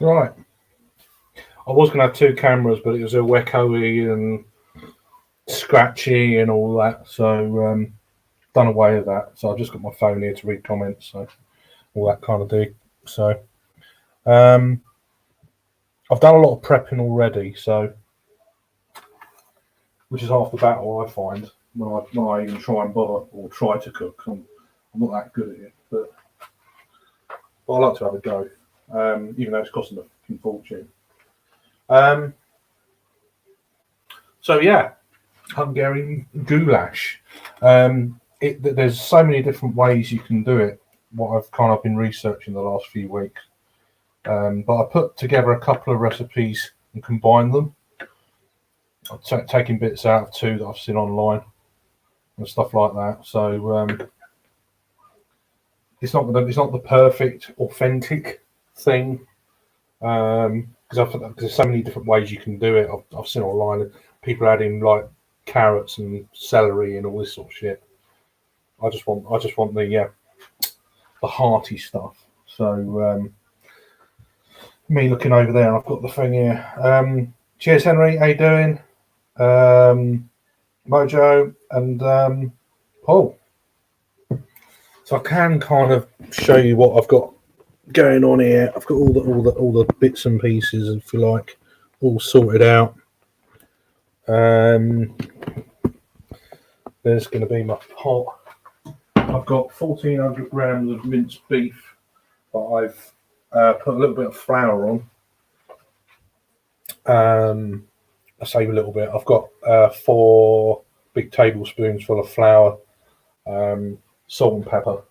Right. I was going to have two cameras, but it was a echoey and scratchy and all that. So done away with that. So I've just got my phone here to read comments. So all that kind of thing. So um, I've done a lot of prepping already. So which is half the battle I find when I even try and bother or try to cook. I'm not that good at it, but I like to have a go, even though it's costing a fucking fortune. Um, so yeah, Hungarian Goulash. There's so many different ways you can do it. What I've kind of been researching the last few weeks, but I put together a couple of recipes and combined them. I'm taking bits out of two that I've seen online and stuff like that. So it's not the perfect authentic thing because there's so many different ways you can do it. I've seen online people adding like carrots and celery and all this sort of shit. I just want the hearty stuff. So me looking over there, I've got the thing here. Cheers, Henry. How you doing? Mojo and Paul. So I can kind of show you what I've got going on here. I've got all the bits and pieces, if you like, all sorted out. There's going to be my pot. I've got 1,400 grams of minced beef that I've put a little bit of flour on. I save a little bit. I've got 4 big tablespoons full of flour, salt and pepper.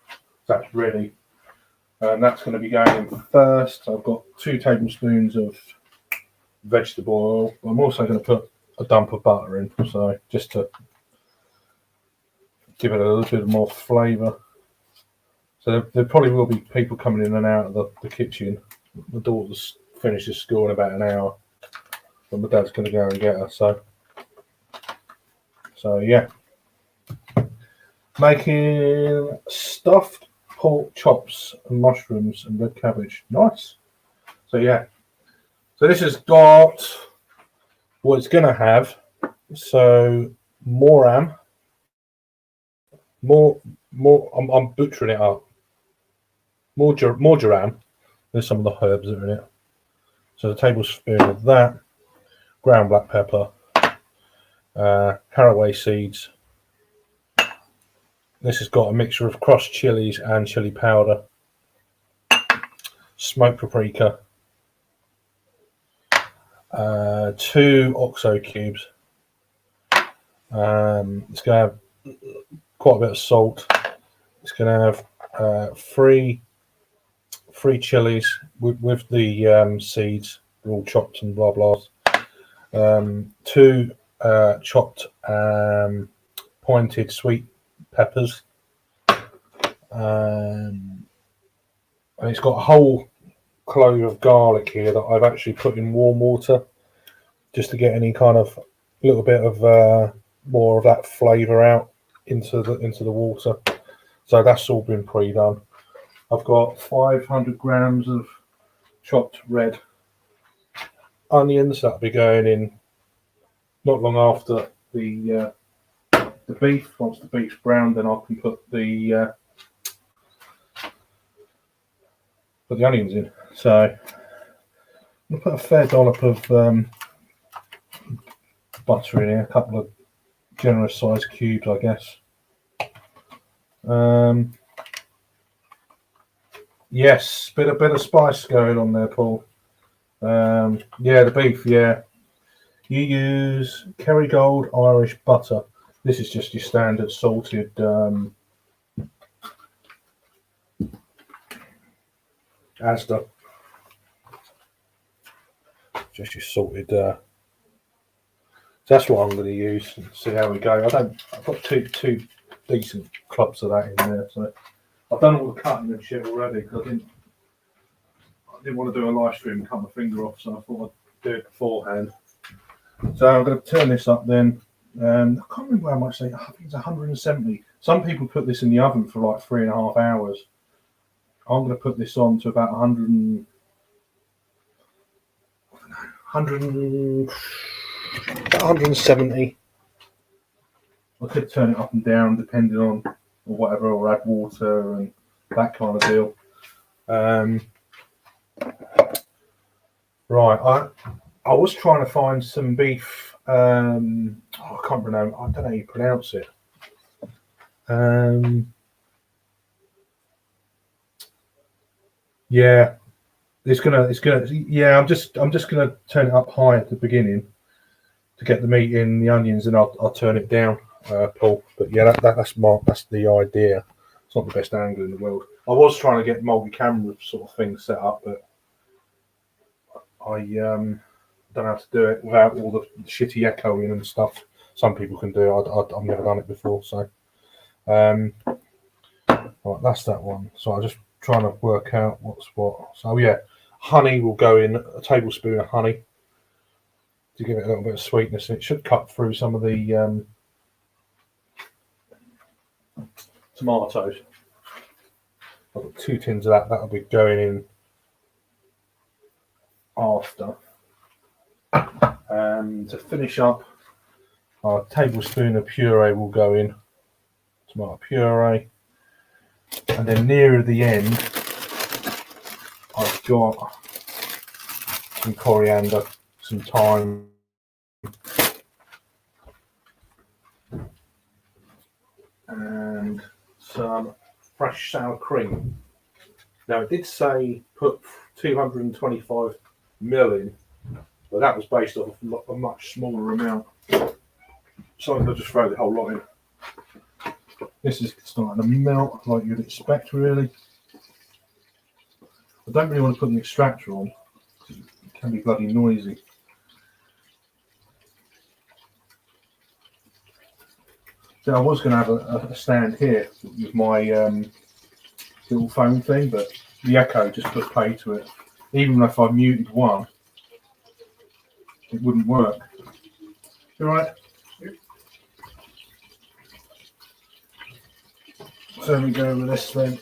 That's ready. And that's going to be going in first. I've got 2 tablespoons of vegetable oil. I'm also going to put a dump of butter in, so just to give it a little bit more flavour. So there probably will be people coming in and out of the kitchen. My daughter's finishes school in about an hour, but my dad's going to go and get her. So yeah, making stuffed pork chops and mushrooms and red cabbage. Nice. So yeah, so this has got what it's going to have. So more ham, more. I'm butchering it up. More garam. There's some of the herbs that are in it. So a tablespoon of that, ground black pepper, caraway seeds. This has got a mixture of crushed chilies and chili powder, smoked paprika, 2 OXO cubes. It's going to have quite a bit of salt. It's going to have 3 chilies with the seeds. They're all chopped and blah blah. 2 chopped pointed sweet peppers. And it's got a whole clove of garlic here that I've actually put in warm water just to get any kind of little bit of more of that flavour out into the water. So that's all been pre-done. I've got 500 grams of chopped red onions that'll be going in not long after the beef. Once the beef's brown, then I can put the onions in. So I'll put a fair dollop of butter in here, a couple of generous sized cubes, I guess. Yes, bit of spice going on there, Paul. Yeah, the beef. Yeah, you use Kerrygold Irish butter. This is just your standard salted. Asda. Just your salted. So that's what I'm going to use and see how we go. I've got two decent clumps of that in there. So I've done all the cutting and shit already because I didn't want to do a live stream and cut my finger off, so I thought I'd do it beforehand. So I'm going to turn this up then. I can't remember how much I think it's 170. Some people put this in the oven for like 3.5 hours. I'm going to put this on to about 100. 170. I could turn it up and down depending on or whatever, or add water and that kind of deal. Right, I was trying to find some beef. I can't pronounce. I don't know how you pronounce it. Yeah, it's gonna. Yeah, I'm just gonna turn it up high at the beginning to get the meat in, the onions, and I'll turn it down, Paul. But yeah, that's the idea. It's not the best angle in the world. I was trying to get multi-camera sort of thing set up, but I don't know how to do it without all the shitty echoing and stuff. Some people can do it. I've never done it before, so right, that's that one. So I'm just trying to work out what's what. So yeah, honey will go in, a tablespoon of honey to give it a little bit of sweetness. It should cut through some of the tomatoes. I've got 2 tins of that. That'll be going in after. And to finish up, a tablespoon of puree will go in, tomato puree. And then nearer the end, I've got some coriander, some thyme, and some fresh sour cream. Now it did say put 225 ml in, but that was based off a much smaller amount. So I'll just throw the whole lot in. This is starting to melt like you'd expect, really. I don't really want to put the extractor on. It can be bloody noisy. So I was going to have a stand here with my little phone thing, but the echo just put pay to it. Even if I muted one, it wouldn't work. You all right? So we go with this then.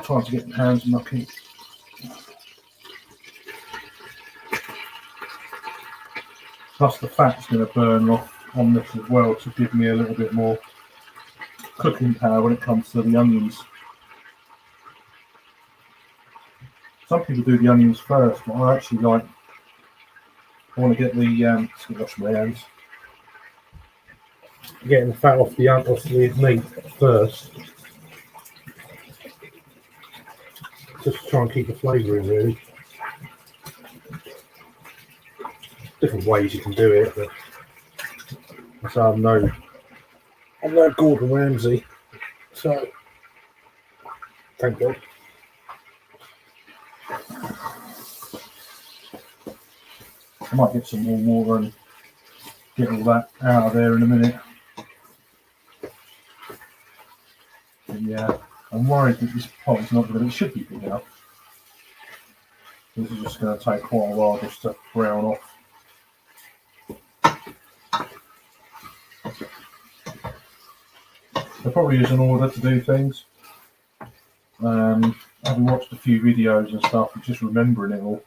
Trying to get the hands mucky. Plus the fat's going to burn off on this as well to give me a little bit more cooking power when it comes to the onions. Some people do the onions first, but I actually like. I want to get the. Just wash my hands. Getting the fat off the meat first. Just to try and keep the flavour in, really. Different ways you can do it, but so I'm no Gordon Ramsay, so thank God. I might get some more water and get all that out of there in a minute. But yeah, I'm worried that this pot is not going to. It should be big enough. This is just going to take quite a while just to brown off. There probably is an order to do things. Having watched a few videos and stuff, and just remembering it all.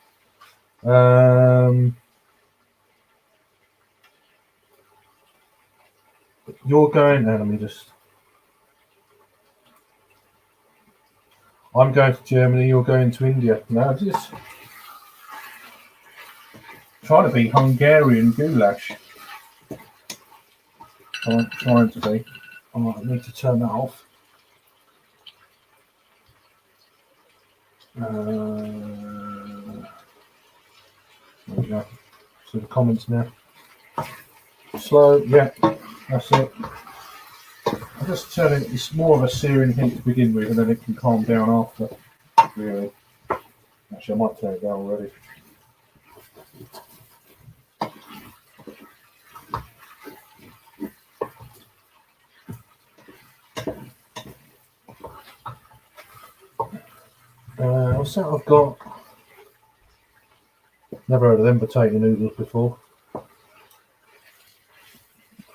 You're going, let me just. I'm going to Germany, you're going to India. No, just trying to be Hungarian Goulash. I'm trying to be. I need to turn that off. There we go. See the comments now. Slow, yeah, that's it. I just turn it. It's more of a searing heat to begin with, and then it can calm down after. Really. Actually, I might turn it down already. What's that I've got? Never heard of them potato noodles before.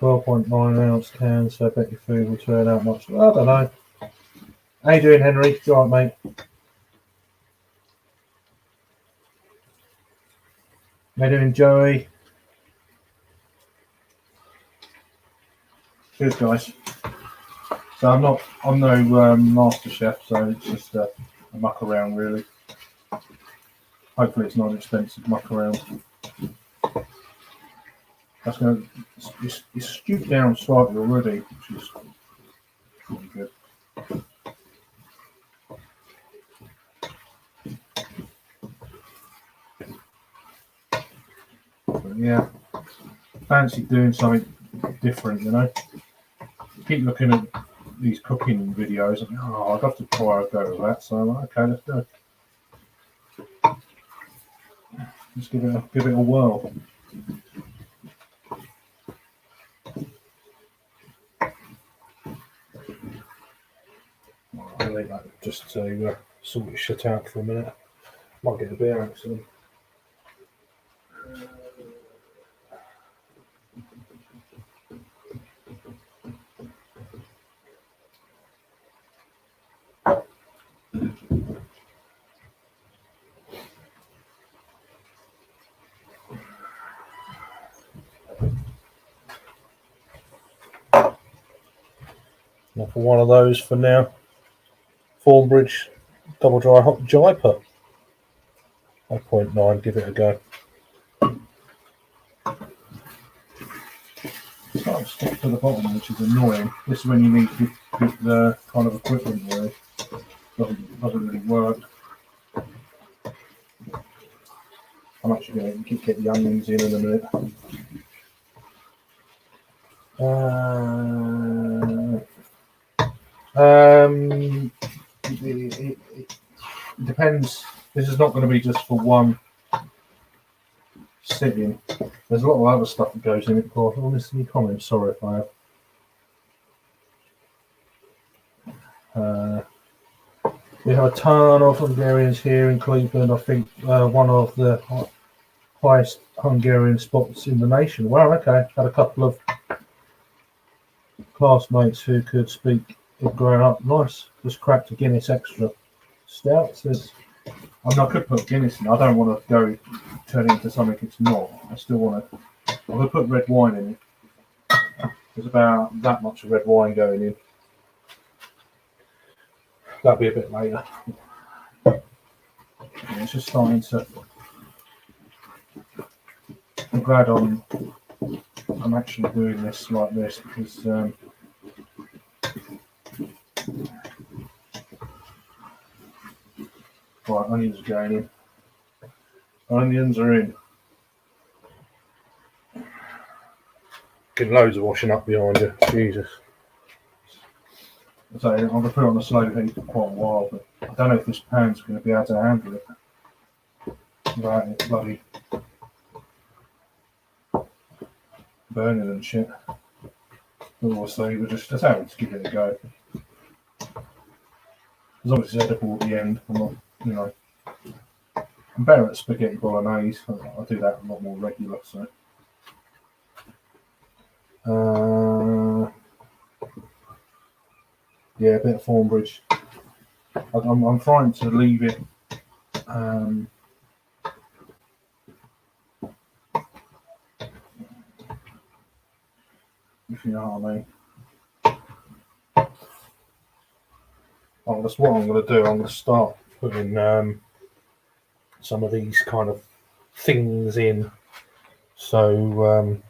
12.9 ounce cans, so I bet your food will turn out much. I don't know. How you doing, Henry? You alright, mate? How you doing, Joey? Good, guys. So I'm no master chef, so it's just a muck around, really. Hopefully it's not an expensive muck around. That's going to, it's stewed down slightly already, which is pretty good. But yeah, fancy doing something different, you know. Keep looking at these cooking videos and I'd have to try a go of that. So I'm like, okay, let's do it. Let's give it a whirl. I'll leave that just to sort it shit out for a minute. Might get a beer actually. Not for one of those for now. Thornbridge double dry hop Jaipur. 0.9, give it a go. It's starting to stick to the bottom, which is annoying. This is when you need good kind of equipment, really. Doesn't really work. I'm actually going to get the onions in a minute. It depends. This is not going to be just for one sitting. There's a lot of other stuff that goes in it. Before all this in comments. Sorry if I have. We have a ton of Hungarians here in Cleveland. I think one of the highest Hungarian spots in the nation. Wow, okay. Had a couple of classmates who could speak it growing up. Nice. Just cracked a Guinness extra stout. Says, I mean, I could put Guinness in. I don't want to go turn it into something it's not. I still want to. I'm going to put red wine in it. There's about that much of red wine going in. That'll be a bit later. Yeah, it's just starting to. I'm glad I'm actually doing this like this because right, onions are going in. Onions are in. Getting loads of washing up behind you. Jesus. So I'm going to put it on the slow heat for quite a while, but I don't know if this pan's going to be able to handle it. Right, it's bloody burning and shit. Obviously, we're just having to give it a go. As long as it's edible at the end, I'm not, you know. I'm better at spaghetti bolognese. I do that a lot more regular, so. Yeah, a bit of Thornbridge. I'm trying to leave it. If you know what I mean. That's what I'm going to do. I'm going to start putting some of these kind of things in. So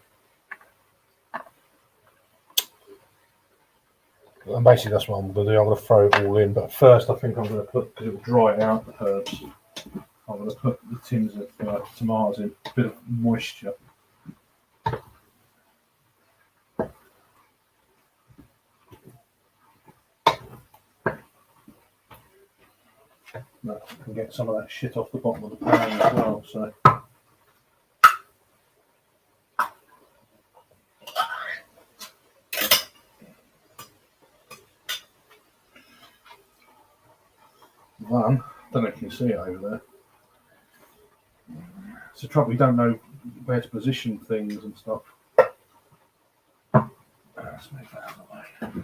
and basically that's what I'm going to do. I'm going to throw it all in. But first I think I'm going to put, because it will dry it out, the herbs. I'm going to put the tins of tomatoes in, a bit of moisture. That can get some of that shit off the bottom of the pan as well. So. One, I don't know if you can see it over there. It's the trouble, you don't know where to position things and stuff. Let's move that out of the way.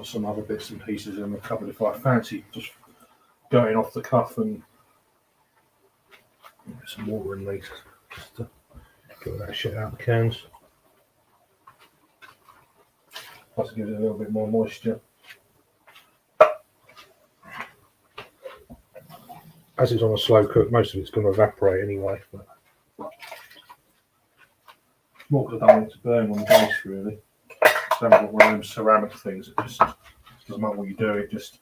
put some other bits and pieces in the cupboard if I fancy just going off the cuff and get some water in these just to get that shit out of the cans. Plus it gives it a little bit more moisture. As it's on a slow cook, most of it's going to evaporate anyway. But more because I don't want it to burn on the base, really. I don't want one of them ceramic things that just doesn't matter what you do, it just.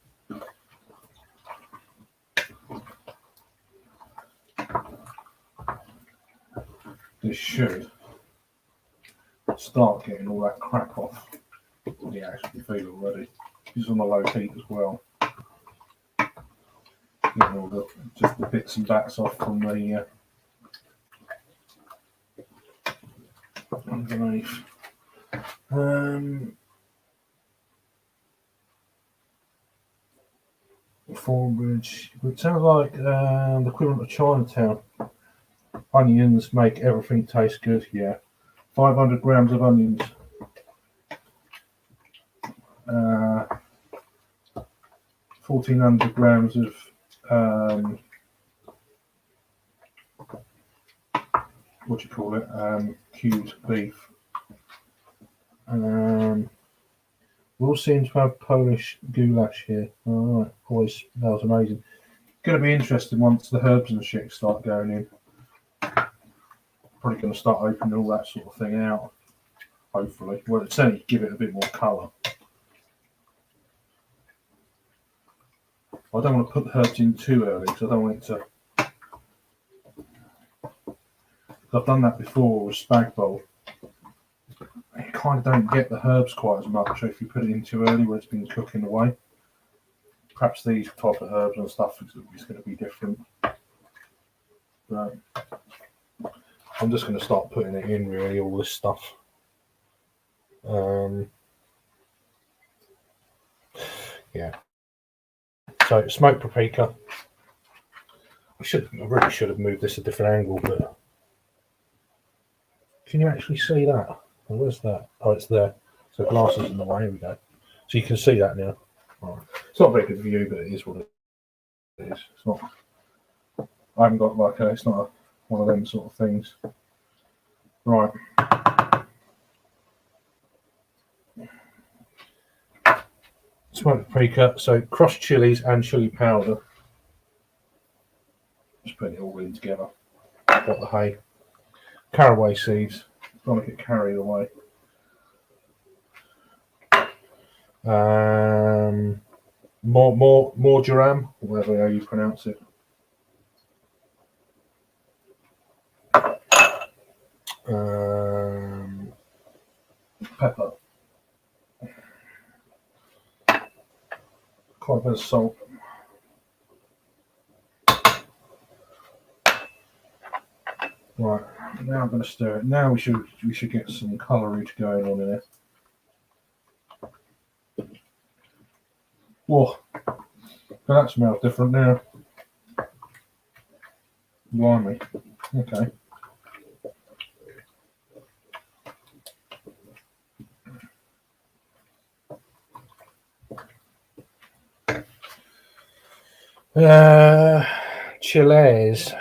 This should start getting all that crap off. Yeah, I can feel already. It's on a low heat as well. Getting all just the bits and bats off from the underneath. Formbridge. It sounds like the equivalent of Chinatown. Onions make everything taste good. Yeah, 500 grams of onions. 1400 grams of what do you call it? Cubed beef. We all seem to have Polish goulash here. All right, boys, that was amazing. Going to be interesting once the herbs and shit start going in. Probably going to start opening all that sort of thing out. Hopefully, well, it's certainly give it a bit more colour. I don't want to put the herbs in too early because I don't want it to. I've done that before with spag bowl. You kind of don't get the herbs quite as much if you put it in too early where it's been cooking away. Perhaps these type of herbs and stuff is going to be different. But I'm just going to start putting it in, really, all this stuff. Yeah. So smoked paprika. I really should have moved this a different angle, but can you actually see that? Oh, where's that? Oh, it's there. So glass is in the way. Here we go. So you can see that now. Right. It's not a very good view, but it is what it is. It's not. I haven't got like it's not one of them sort of things. Right. Smoked paprika. So crushed chilies and chili powder. Just putting it all in together. What the hay. Caraway seeds. Don't get carried away. Marjoram, whatever you pronounce it. Pepper. Quite a bit of salt. Right, now I'm going to stir it. Now we should get some colourage going on in it. Whoa, that smells different now. Blimey. Okay. Chiles.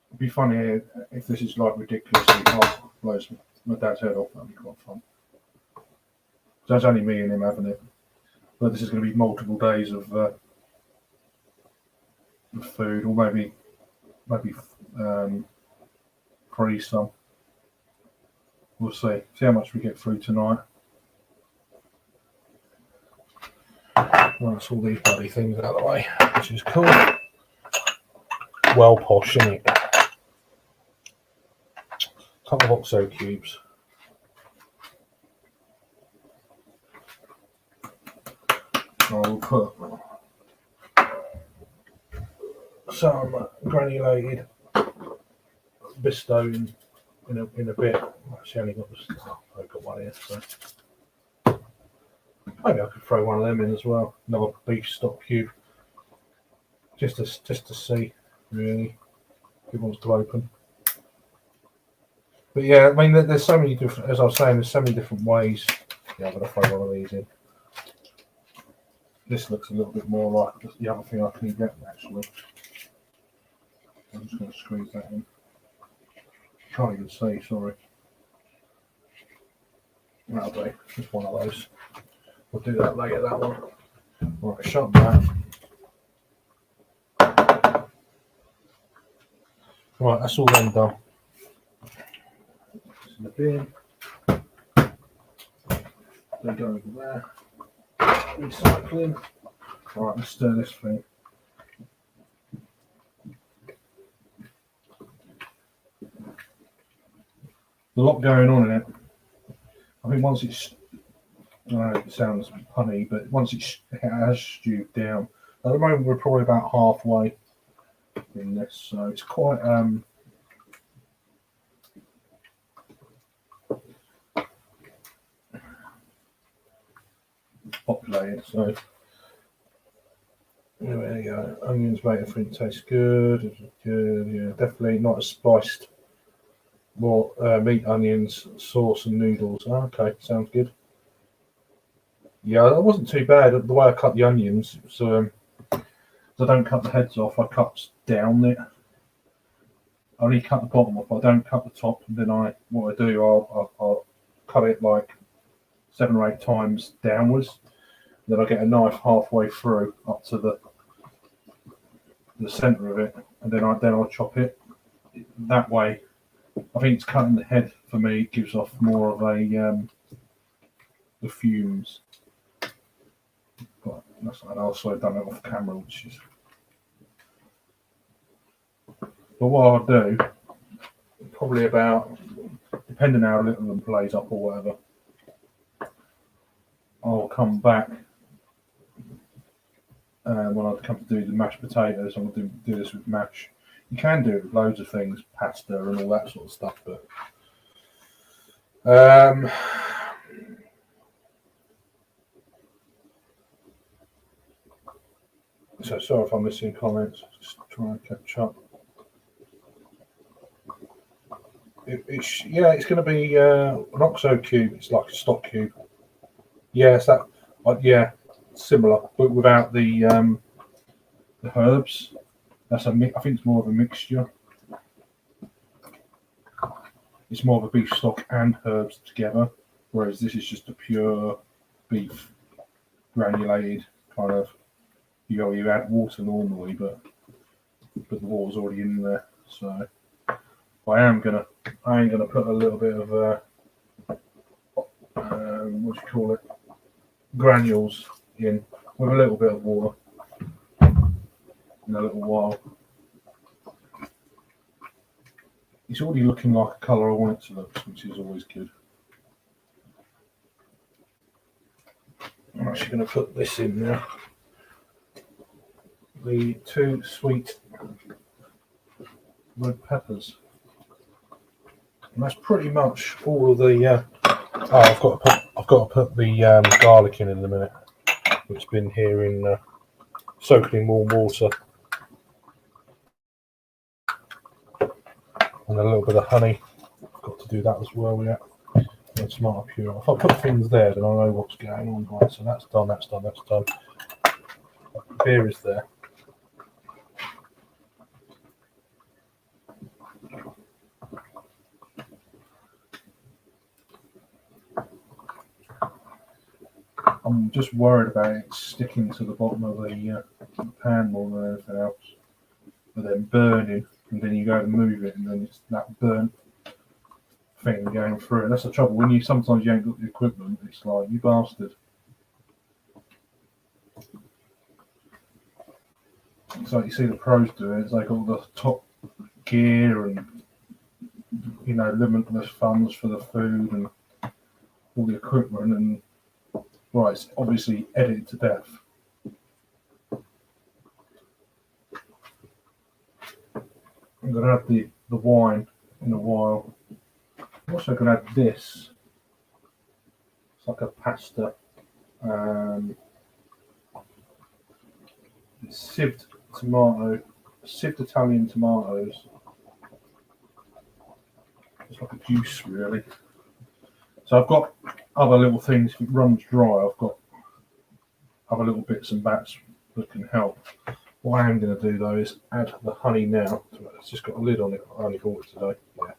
It'd be funny if this is like ridiculously hot, blows my dad's head off. That'd be quite fun. So it's only me and him having it, but this is going to be multiple days of food, or maybe freeze some. We'll see. See how much we get through tonight. Once all these bloody things out of the way, which is cool. Well posh, isn't it? Couple of OXO cubes. I'll put some granulated Bisto in a bit. Actually, only got this. Oh, I've got one here, so maybe I could throw one of them in as well. Another beef stock cube, just to see, really, if it wants to open. But yeah, I mean, there's so many different. As I was saying, there's so many different ways Yeah, I'm going to throw one of these in. This looks a little bit more like the other thing I can get, actually. I'm just going to squeeze that in. Can't even see, sorry. That'll do. Just one of those. We'll do that later, that one. Right, shut that. Right, that's all then done. This in the bin. They go over there. Recycling. Right, let's stir this thing. There's a lot going on in it. I think once it's, I know it sounds punny, but once it has stewed down, at the moment we're probably about halfway in this, so it's quite populated. So there you go. Onions make everything taste good. Good, yeah, definitely not as spiced. More meat, onions, sauce, and noodles. Oh, okay, sounds good. Yeah, that wasn't too bad. The way I cut the onions, so I don't cut the heads off. I cut down it. I only cut the bottom off. I don't cut the top. And then what I do, I'll cut it like 7 or 8 times downwards. Then I get a knife halfway through up to the centre of it, and then I'll chop it. That way, I think it's cutting the head for me. It gives off more of the fumes. But that's like, I also done it off camera, which is. But what I'll do, probably about, depending how little them plays up or whatever, I'll come back when I come to do the mashed potatoes. I'm going to do this with mash. You can do it with loads of things, pasta and all that sort of stuff, but so sorry if I'm missing comments. Just trying to catch up. It's going to be an OXO cube. It's like a stock cube. Yeah, it's that. Yeah, similar, but without the herbs. That's I think it's more of a mixture. It's more of a beef stock and herbs together, whereas this is just a pure beef granulated kind of. You add water normally, but the water's already in there. So I ain't gonna put a little bit of what do you call it, granules in with a little bit of water in a little while. It's already looking like a colour I want it to look, which is always good. I'm actually going to put this in now. The 2 sweet red peppers. And that's pretty much all of the. I've got to put the garlic in a minute. It's been here in soaking in warm water, and a little bit of honey. I've got to do that as well. Yeah, it's not pure. If I put things there, then I know what's going on. Right, so that's done. That's done. That's done. The beer is there. I'm just worried about it sticking to the bottom of the pan more than anything else, but then burning, and then you go to move it, and then it's that burnt thing going through. And that's the trouble when sometimes you ain't got the equipment. It's like, you bastard. It's like you see the pros do it. It's like all the top gear and limitless funds for the food and all the equipment and. Right, it's obviously edited to death. I'm going to add the wine in a while. I'm also going to add this. It's like a pasta. It's sieved Italian tomatoes. It's like a juice, really. So I've got other little things. If it runs dry, I've got other little bits and bats that can help. What I am going to do though is add the honey now. It's just got a lid on it. I only bought it today. Yeah.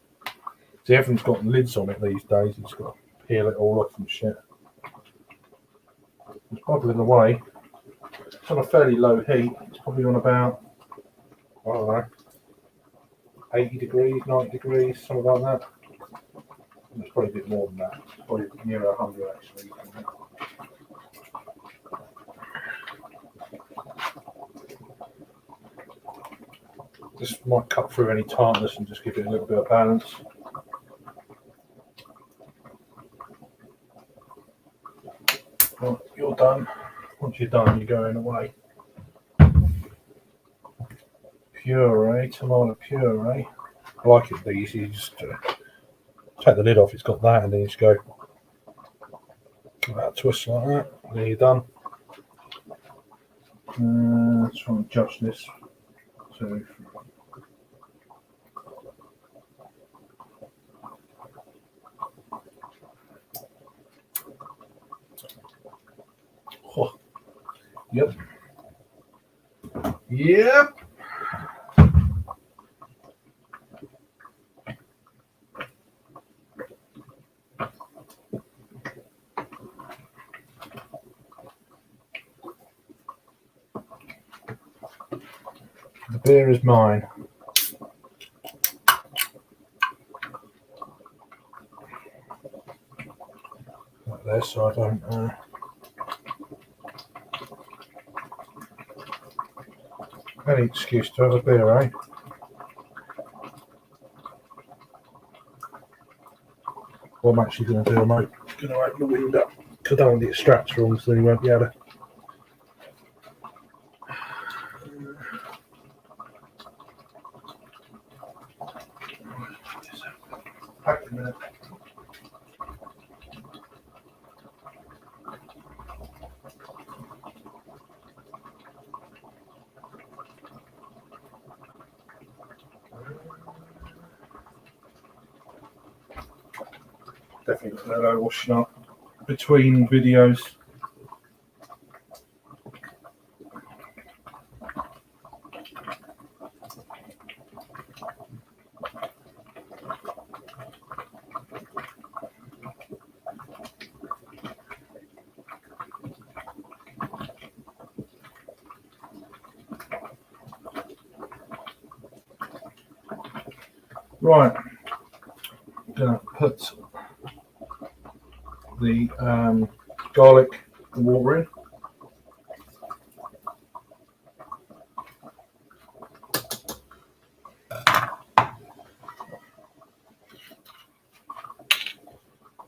See, everything's got lids on it these days. It's got to peel it all off and shit. It's bubbling away. It's on a fairly low heat. It's probably on about, I don't know, 80 degrees, 90 degrees, something like that. It's probably a bit more than that. It's probably nearer 100 actually. This might cut through any tartness and just give it a little bit of balance. Well, you're done. Once you're done, you're going away. Puree, tomato puree. I like it these. You just take the lid off. It's got that, and then you just go about a twist like that. And then you're done. Let's try and adjust this. So. Oh. Yep. Yep. The beer is mine. Like this, so I don't. Any excuse to have a beer, eh? What I'm actually going to do, I'm going to open the window because I don't want the extractor on, so then you won't be able to. Pack a minute. Definitely got that washing up between videos. Right, I'm going to put the garlic water in.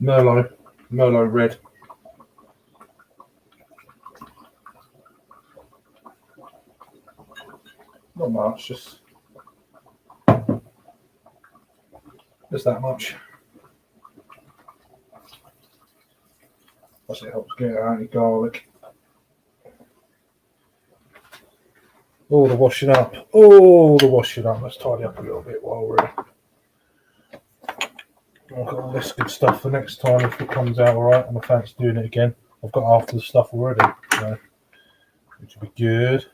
Merlot red. Not much, just that much. Plus it helps get out any garlic. All the washing up. Let's tidy up a little bit while we're in. I've got all this good stuff for next time if it comes out alright and I fancy doing it again. I've got half the stuff already, so which will be good.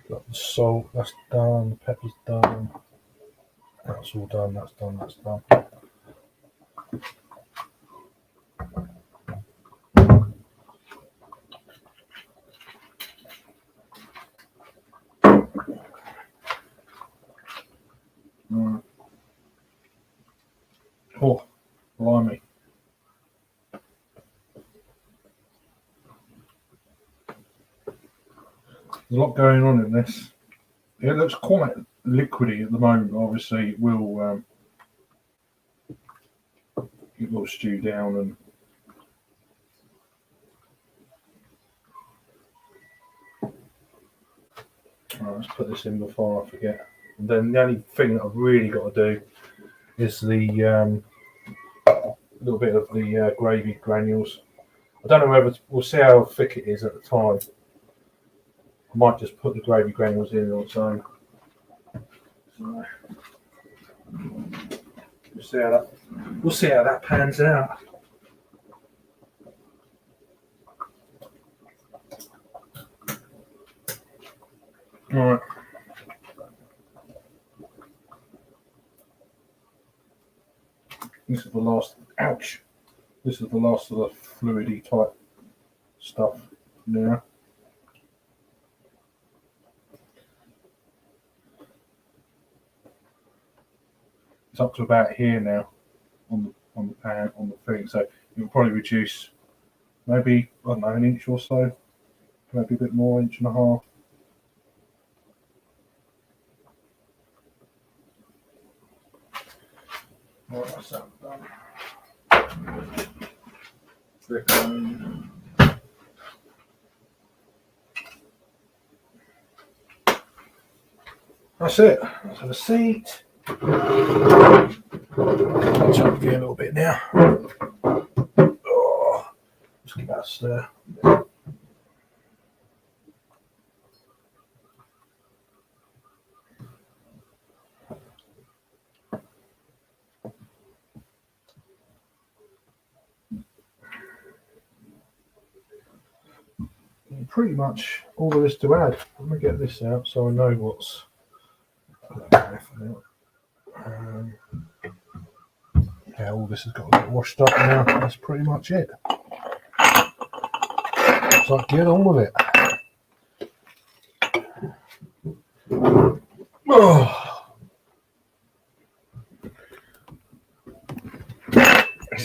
Got the salt, that's done, the pepper's done. That's all done, that's done. Oh, blimey. There's a lot going on in this. It looks quite liquidy at the moment. Obviously, it will stew down and let's put this in before I forget. And then the only thing that I've really got to do is the little bit of the gravy granules. I don't know whether we'll see how thick it is at the time. I might just put the gravy granules in on its own. So, We'll see how that pans out. All right. This is the last. Ouch! This is the last of the fluidy type stuff now. It's up to about here now on the pan on the thing, so it will probably reduce maybe, I don't know, an inch or so, maybe a bit more, inch and a half. Right, that's that done. That's it. Let's have a seat. I'll jump here a little bit now. Oh, just give that a stir. Pretty much all there is to add. Let me get this out so I know what's. Yeah, all this has got to get washed up now. That's pretty much it. So get on with it. Oh.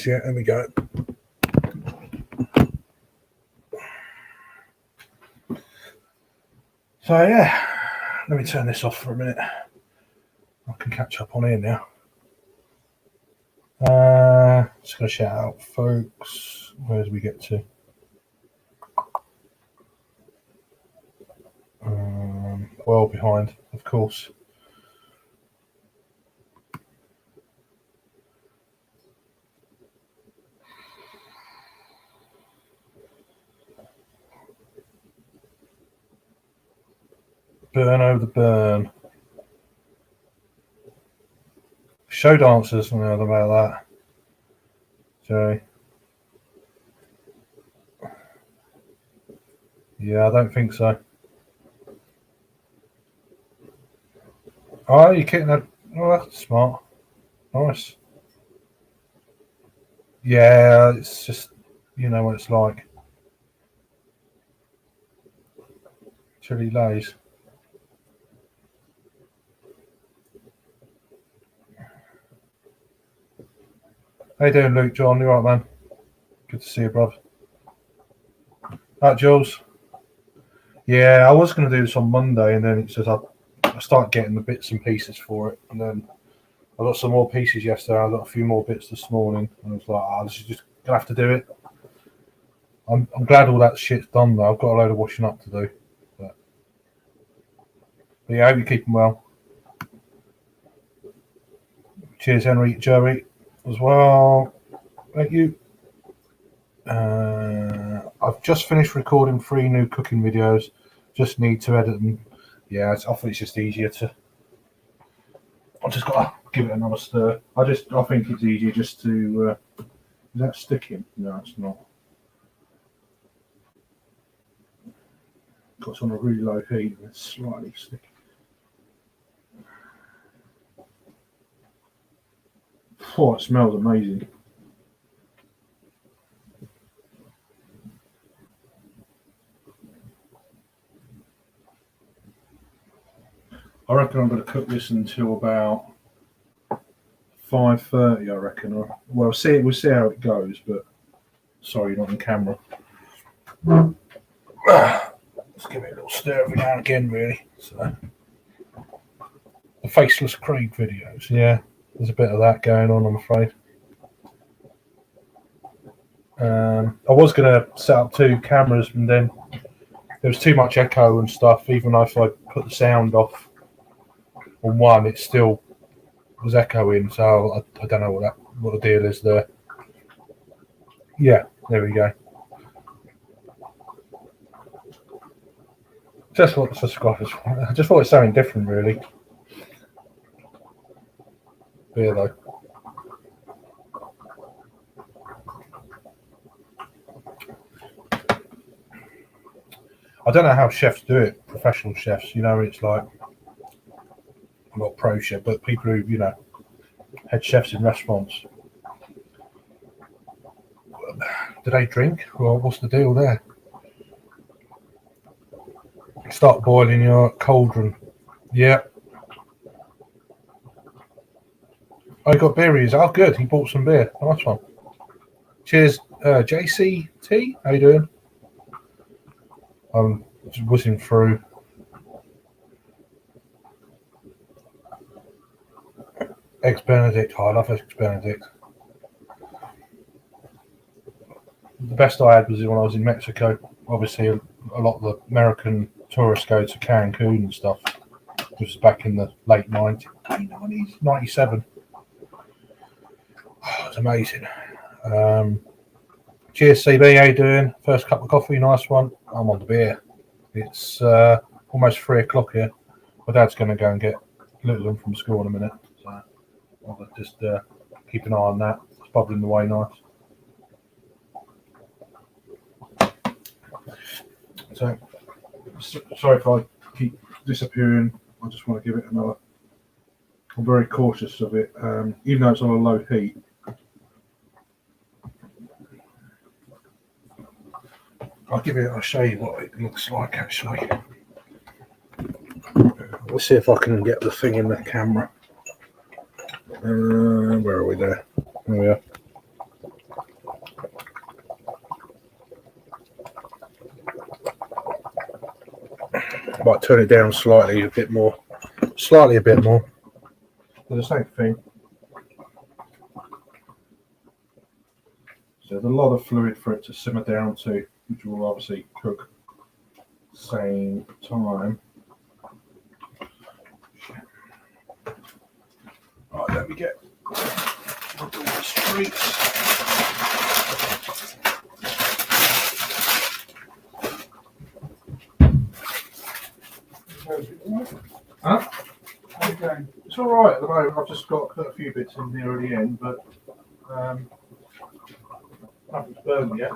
Yeah, there we go. So yeah, let me turn this off for a minute. I can catch up on here now. Just going to shout out, folks. Where did we get to? Well behind, of course. Burn over the burn. Show dancers, I don't know about that. Jerry. Yeah, I don't think so. Oh, you're kicking that. Oh, that's smart. Nice. Yeah, it's just, you know what it's like. Chili lays. How you doing, Luke, John? You all right, man? Good to see you, bruv. Jules? Yeah, I was going to do this on Monday, and then it says I start getting the bits and pieces for it, and then I got some more pieces yesterday. I got a few more bits this morning, and I was like, this is just gonna have to do it. I'm glad all that shit's done though. I've got a load of washing up to do. But yeah, I hope you're keeping well. Cheers, Henry, Joey, as well. Thank you. I've just finished recording 3 new cooking videos. Just need to edit them. Yeah, I thought it's just easier to. I've just got to give it another stir. I think it's easier just to. Is that sticking? No, it's not. Got it on a really low heat and it's slightly sticky. Oh, it smells amazing. I reckon I'm going to cook this until about 5:30. I reckon. Well, we'll see how it goes. But sorry, not on camera. Let's give it a little stir every now and again, really. So the Faceless Creed videos, yeah, there's a bit of that going on, I'm afraid. I was going to set up 2 cameras, and then there was too much echo and stuff. Even if I put the sound off on one, it still was echoing. So I don't know what the deal is there. Yeah, there we go. Just what the subscribers want. I just thought it's something different, really. beer though. I don't know how chefs do it, professional chefs. You know, it's like, not pro chef, but people who, you know, head chefs in restaurants. Do they drink? Well, what's the deal there? Start boiling your cauldron. Yeah. I got beer. Oh, good. He bought some beer. Nice one. Cheers, JCT. How you doing? I'm just whizzing through. Eggs Benedict. Oh, I love Eggs Benedict. The best I had was when I was in Mexico. Obviously, a lot of the American tourists go to Cancun and stuff. This was back in the late 90s, 97. Oh, it was amazing. Cheers, CB. How you doing? First cup of coffee, nice one. I'm on the beer. It's almost 3 o'clock here. My dad's going to go and get little one from school in a minute. So I'll just keep an eye on that. It's bubbling away nice. So, sorry if I keep disappearing. I just want to give it another. I'm very cautious of it, even though it's on a low heat. I'll show you what it looks like actually. Let's see if I can get the thing in the camera. Where are we there? There we are. Might turn it down slightly a bit more. Slightly a bit more. The same thing. So there's a lot of fluid for it to simmer down to, which will obviously cook same time. Right, let me get onto the streets. Huh? How you going? It's all right at the moment. I've just got to put a few bits in near the end, but nothing's burned yet.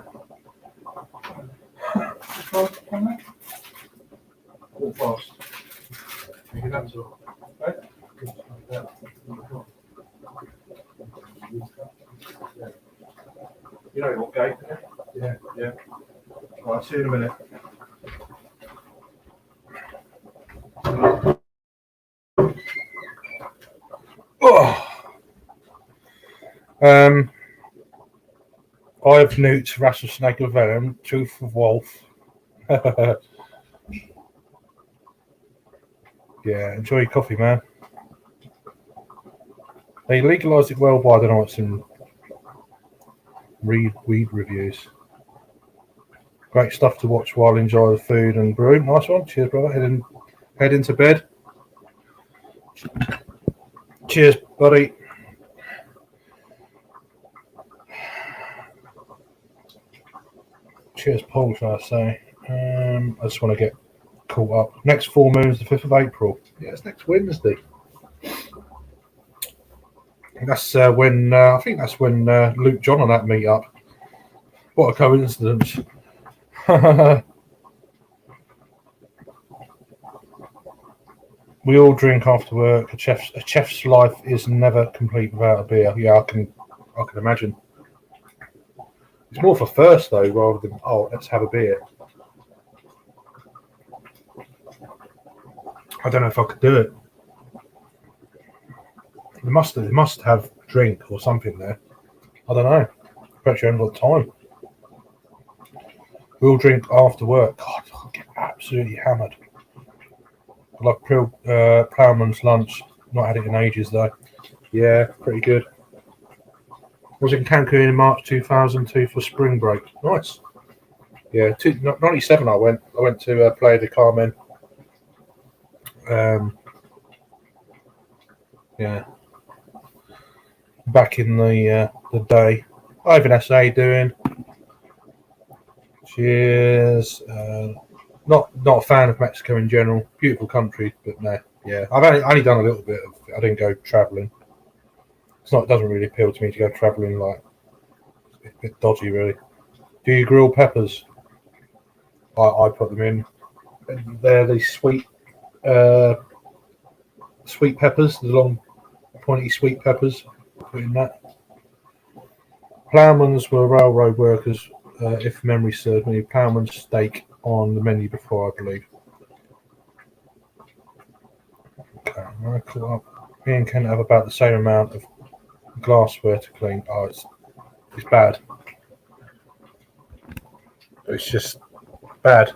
All fast. Maybe that's all. Okay. You know what gate? Yeah, yeah. All right, see you in a minute. Oh. I've nuked rattlesnake of venom, tooth of wolf. Yeah, enjoy your coffee, man. They legalised it worldwide. I know it's in weed reviews. Great stuff to watch while enjoy the food and brew. Nice one. Cheers, brother. Head into bed. Cheers, buddy. Cheers, Paul, shall I say. I just want to get caught up. Next full moon is the 5th of April. Yeah, it's next Wednesday. That's when I think that's when Luke John and that meet up. What a coincidence! We all drink after work. A chef's life is never complete without a beer. Yeah, I can imagine. It's more for thirst though, rather than let's have a beer. I don't know if I could do it. They must have a drink or something there. I don't know. Perhaps you haven't got time. We'll drink after work. God, I get absolutely hammered. I like Ploughman's lunch. Not had it in ages though. Yeah, pretty good. I was in Cancun in March 2002 for spring break. Nice. Yeah, 97 I went. I went to Playa del Carmen. Yeah. Back in the day. Hi Vanessa, how you doing? Cheers. Not a fan of Mexico in general. Beautiful country, but no. Yeah, I've only done a little bit of. I didn't go travelling. It's not. It doesn't really appeal to me to go travelling. Like, it's a bit dodgy, really. Do you grill peppers? I put them in. They're the sweet peppers, the long, pointy sweet peppers. Put in that. Ploughmans were railroad workers, if memory serves me. Ploughman's steak on the menu before, I believe. Okay, I caught up. Me and Ken have about the same amount of glassware to clean. Oh, it's bad. It's just bad.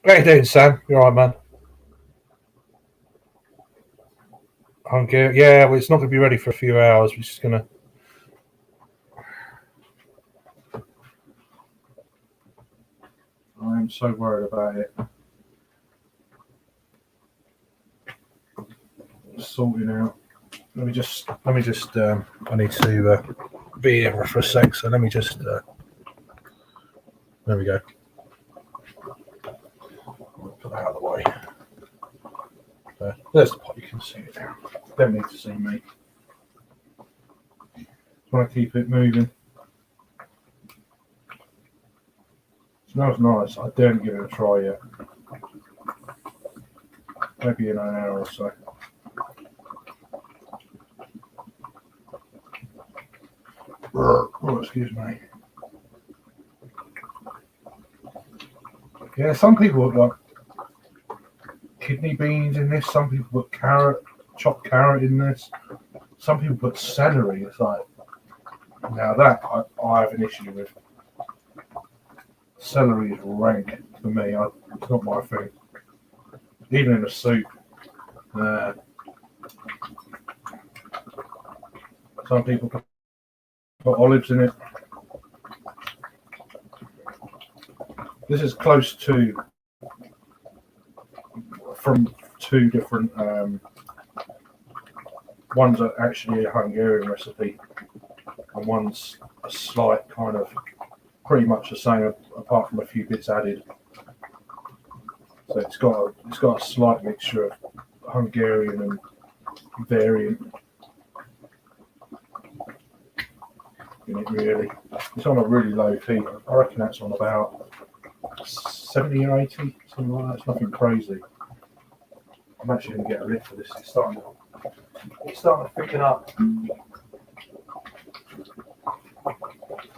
How you doing, Sam? You alright, man? Hungary. Yeah, well, it's not going to be ready for a few hours. We're just going to. I am so worried about it. Sorting out. Let me just. I need to be here for a sec. So let me just. There we go. Put that out of the way. There's the pot. You can see it now. Don't need to see me. Just want to keep it moving. Smells nice. I daren't give it a try yet. Maybe in an hour or so. Oh, excuse me. Yeah, some people put like kidney beans in this. Some people put chopped carrot in this. Some people put celery. It's like, now that I have an issue with. Celery is rank for me. It's not my thing. Even in a soup. Some people put olives in it. This is close to from two different. One's actually a Hungarian recipe, and one's a slight kind of pretty much the same, apart from a few bits added. So it's got a slight mixture of Hungarian and variant in it. Really, it's on a really low heat. I reckon that's on about 70 or 80, something like that. It's nothing crazy. I'm actually going to get a lid for this. It's starting to thicken up.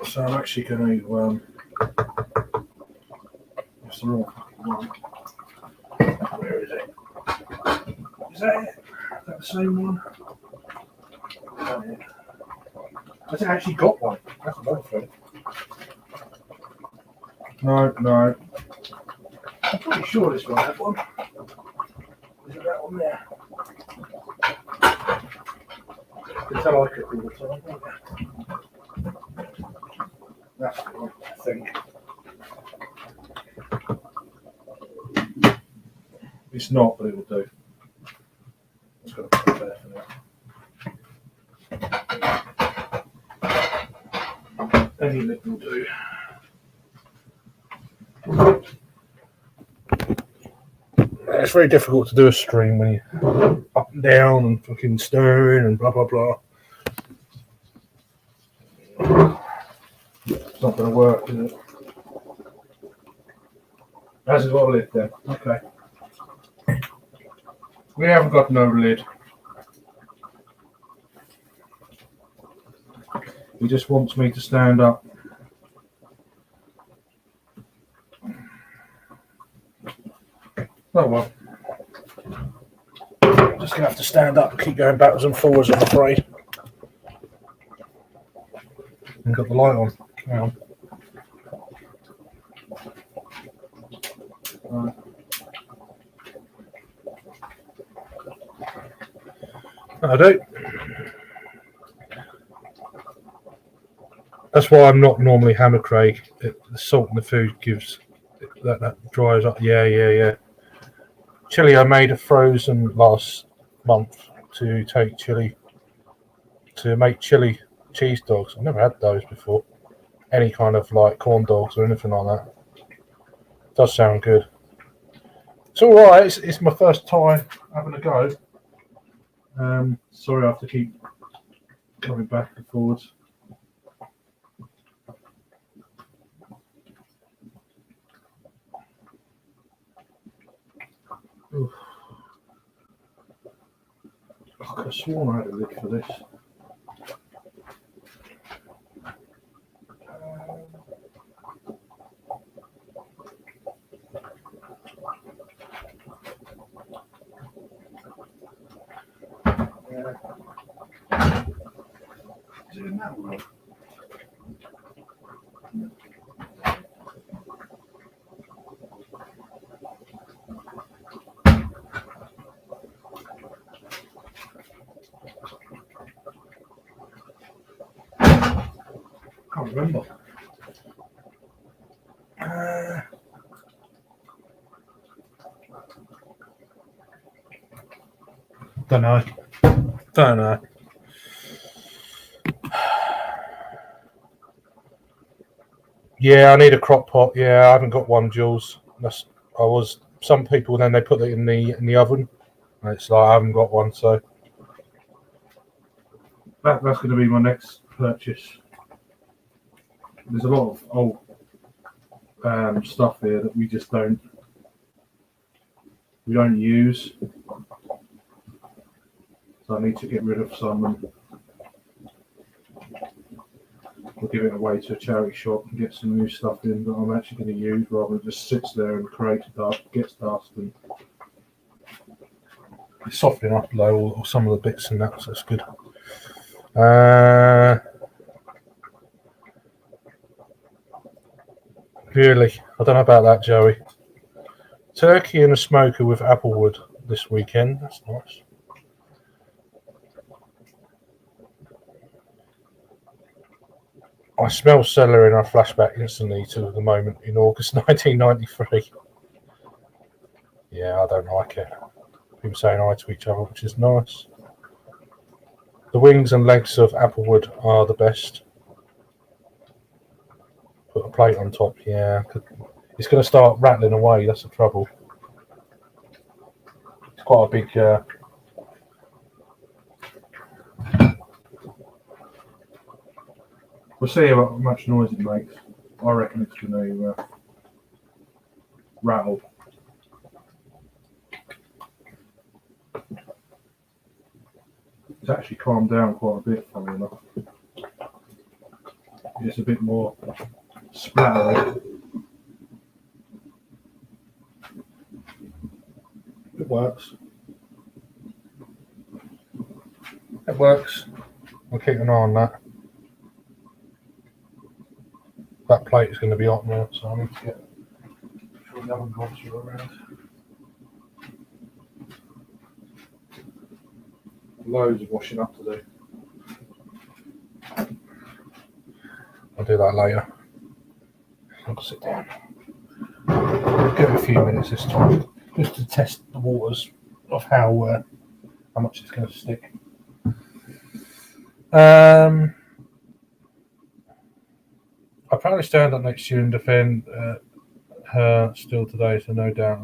So I'm actually going to. What's the wrong one? Where is it? Is that it? Is that the same one? Oh, yeah. Has it actually got one? That's another thing. No. I'm pretty sure this one had one. Is it that one there? You can tell I cook all the time, won't you? That's the one, I think. It's not, but it will do. Just got to put it there for now. Any lid will do. It's very difficult to do a stream when you're up and down and fucking stirring and blah blah blah. It's not going to work, is it? Has it got a lid then? Okay. We haven't got no lid. He just wants me to stand up. Oh well. Just going to have to stand up and keep going backwards and forwards, I'm afraid. And got the light on. Hang on. I do. That's why I'm not normally hammer Craig. The salt in the food gives that dries up. Yeah. Chili I made a frozen last month to make chili cheese dogs. I've never had those before. Any kind of like corn dogs or anything like that. Does sound good. It's all right. It's my first time having a go. Sorry, I have to keep coming back and forwards. Oof. I could have sworn I had a lid for this. Doing that one. Can't remember. Don't know. Yeah, I need a crock pot. Yeah, I haven't got one, Jules. Some people then they put it in the oven. And it's like I haven't got one, so that's going to be my next purchase. There's a lot of old stuff here that we just don't use. So I need to get rid of some and we'll give it away to a charity shop and get some new stuff in that I'm actually going to use rather than just sits there and gets dust and it's softening up low or some of the bits and that, so that's good. Really, I don't know about that, Joey. Turkey and a smoker with applewood this weekend. That's nice. I smell celery and I flashback instantly to the moment in August 1993. Yeah, I don't like it. People saying hi to each other, which is nice. The wings and legs of applewood are the best. Put a plate on top, yeah. It's going to start rattling away, that's the trouble. It's quite a big... We'll see how much noise it makes. I reckon it's going to rattle. It's actually calmed down quite a bit, funny enough. It's a bit more splattery. It works. It works. I'll keep an eye on that. That plate is going to be hot now, so I need to get sure the oven gobs are around. Loads of washing up to do. I'll do that later. I'll sit down. Give it a few minutes this time, just to test the waters of how much it's going to stick. I'll probably stand up next to you and defend her still today, so no doubt.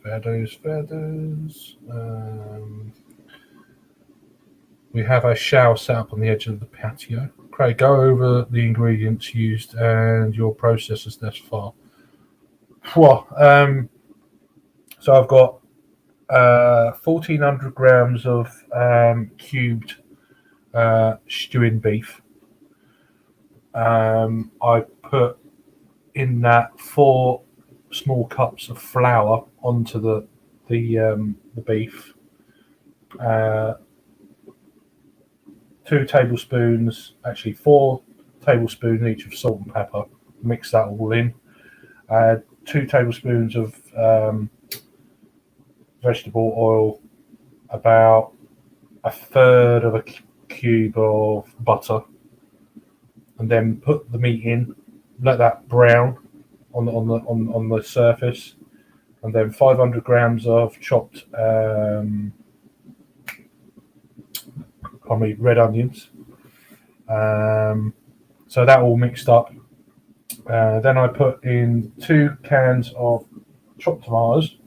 Fair dues. We have a shower set up on the edge of the patio. Craig, go over the ingredients used and your processes thus far. Well, so I've got 1,400 grams of cubed stewing beef. I put in that 4 small cups of flour onto the beef. 2 tablespoons, actually 4 tablespoons each of salt and pepper. Mix that all in. 2 tablespoons of vegetable oil, about a third of a cube of butter, and then put the meat in. Let that brown on the surface, and then 500 grams of chopped red onions. So that all mixed up. Then I put in 2 cans of chopped tomatoes,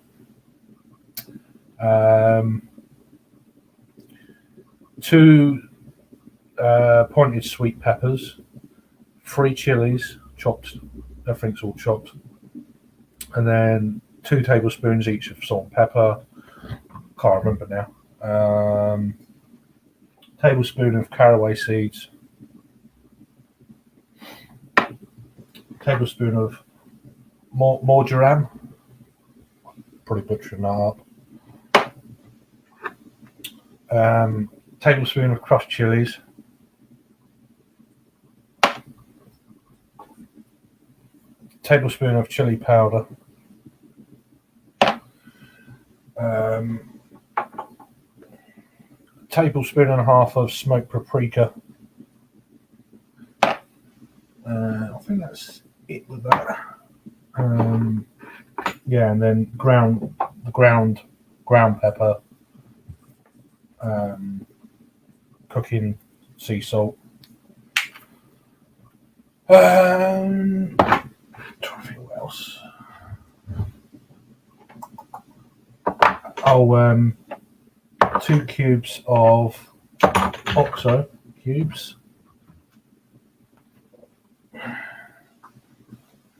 2 pointed sweet peppers, 3 chilies chopped, everything's all chopped, and then 2 tablespoons each of salt and pepper. Can't remember now. Tablespoon of caraway seeds, tablespoon of marjoram, probably butchering that up. Tablespoon of crushed chilies, tablespoon of chili powder, tablespoon and a half of smoked paprika. I think that's it with that. Yeah, and then ground pepper, cooking sea salt. Trying to think what else. Oh, 2 cubes of oxo cubes.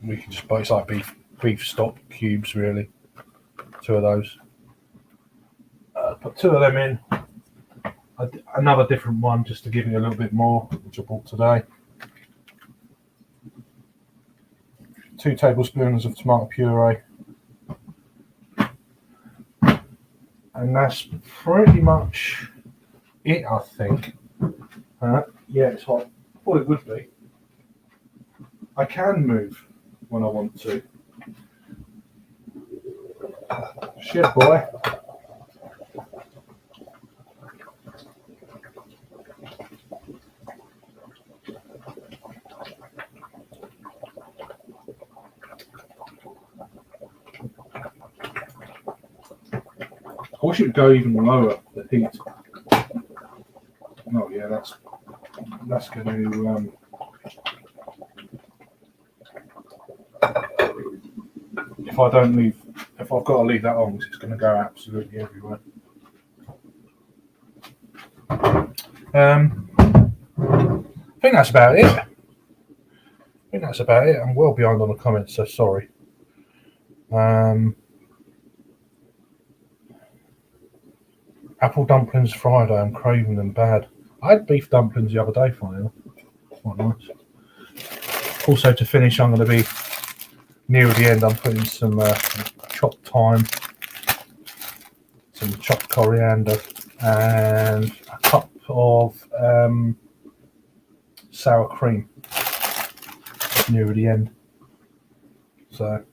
We can just buy, it's like beef stock cubes, really. 2 of those. Put 2 of them in. Another different one just to give you a little bit more, which I bought today. 2 tablespoons of tomato puree. And that's pretty much it, I think. Yeah, it's hot. I thought it would be. I can move when I want to. Shit, boy. I wish it would go even lower, the heat. Oh yeah, that's going to if I've got to leave that on, it's going to go absolutely everywhere. I think that's about it. I'm well behind on the comments, so sorry. Apple dumplings Friday, I'm craving them bad. I had beef dumplings the other day, finally. Quite nice. Also, to finish, I'm going to be near the end. I'm putting some chopped thyme, some chopped coriander, and a cup of sour cream near the end. So,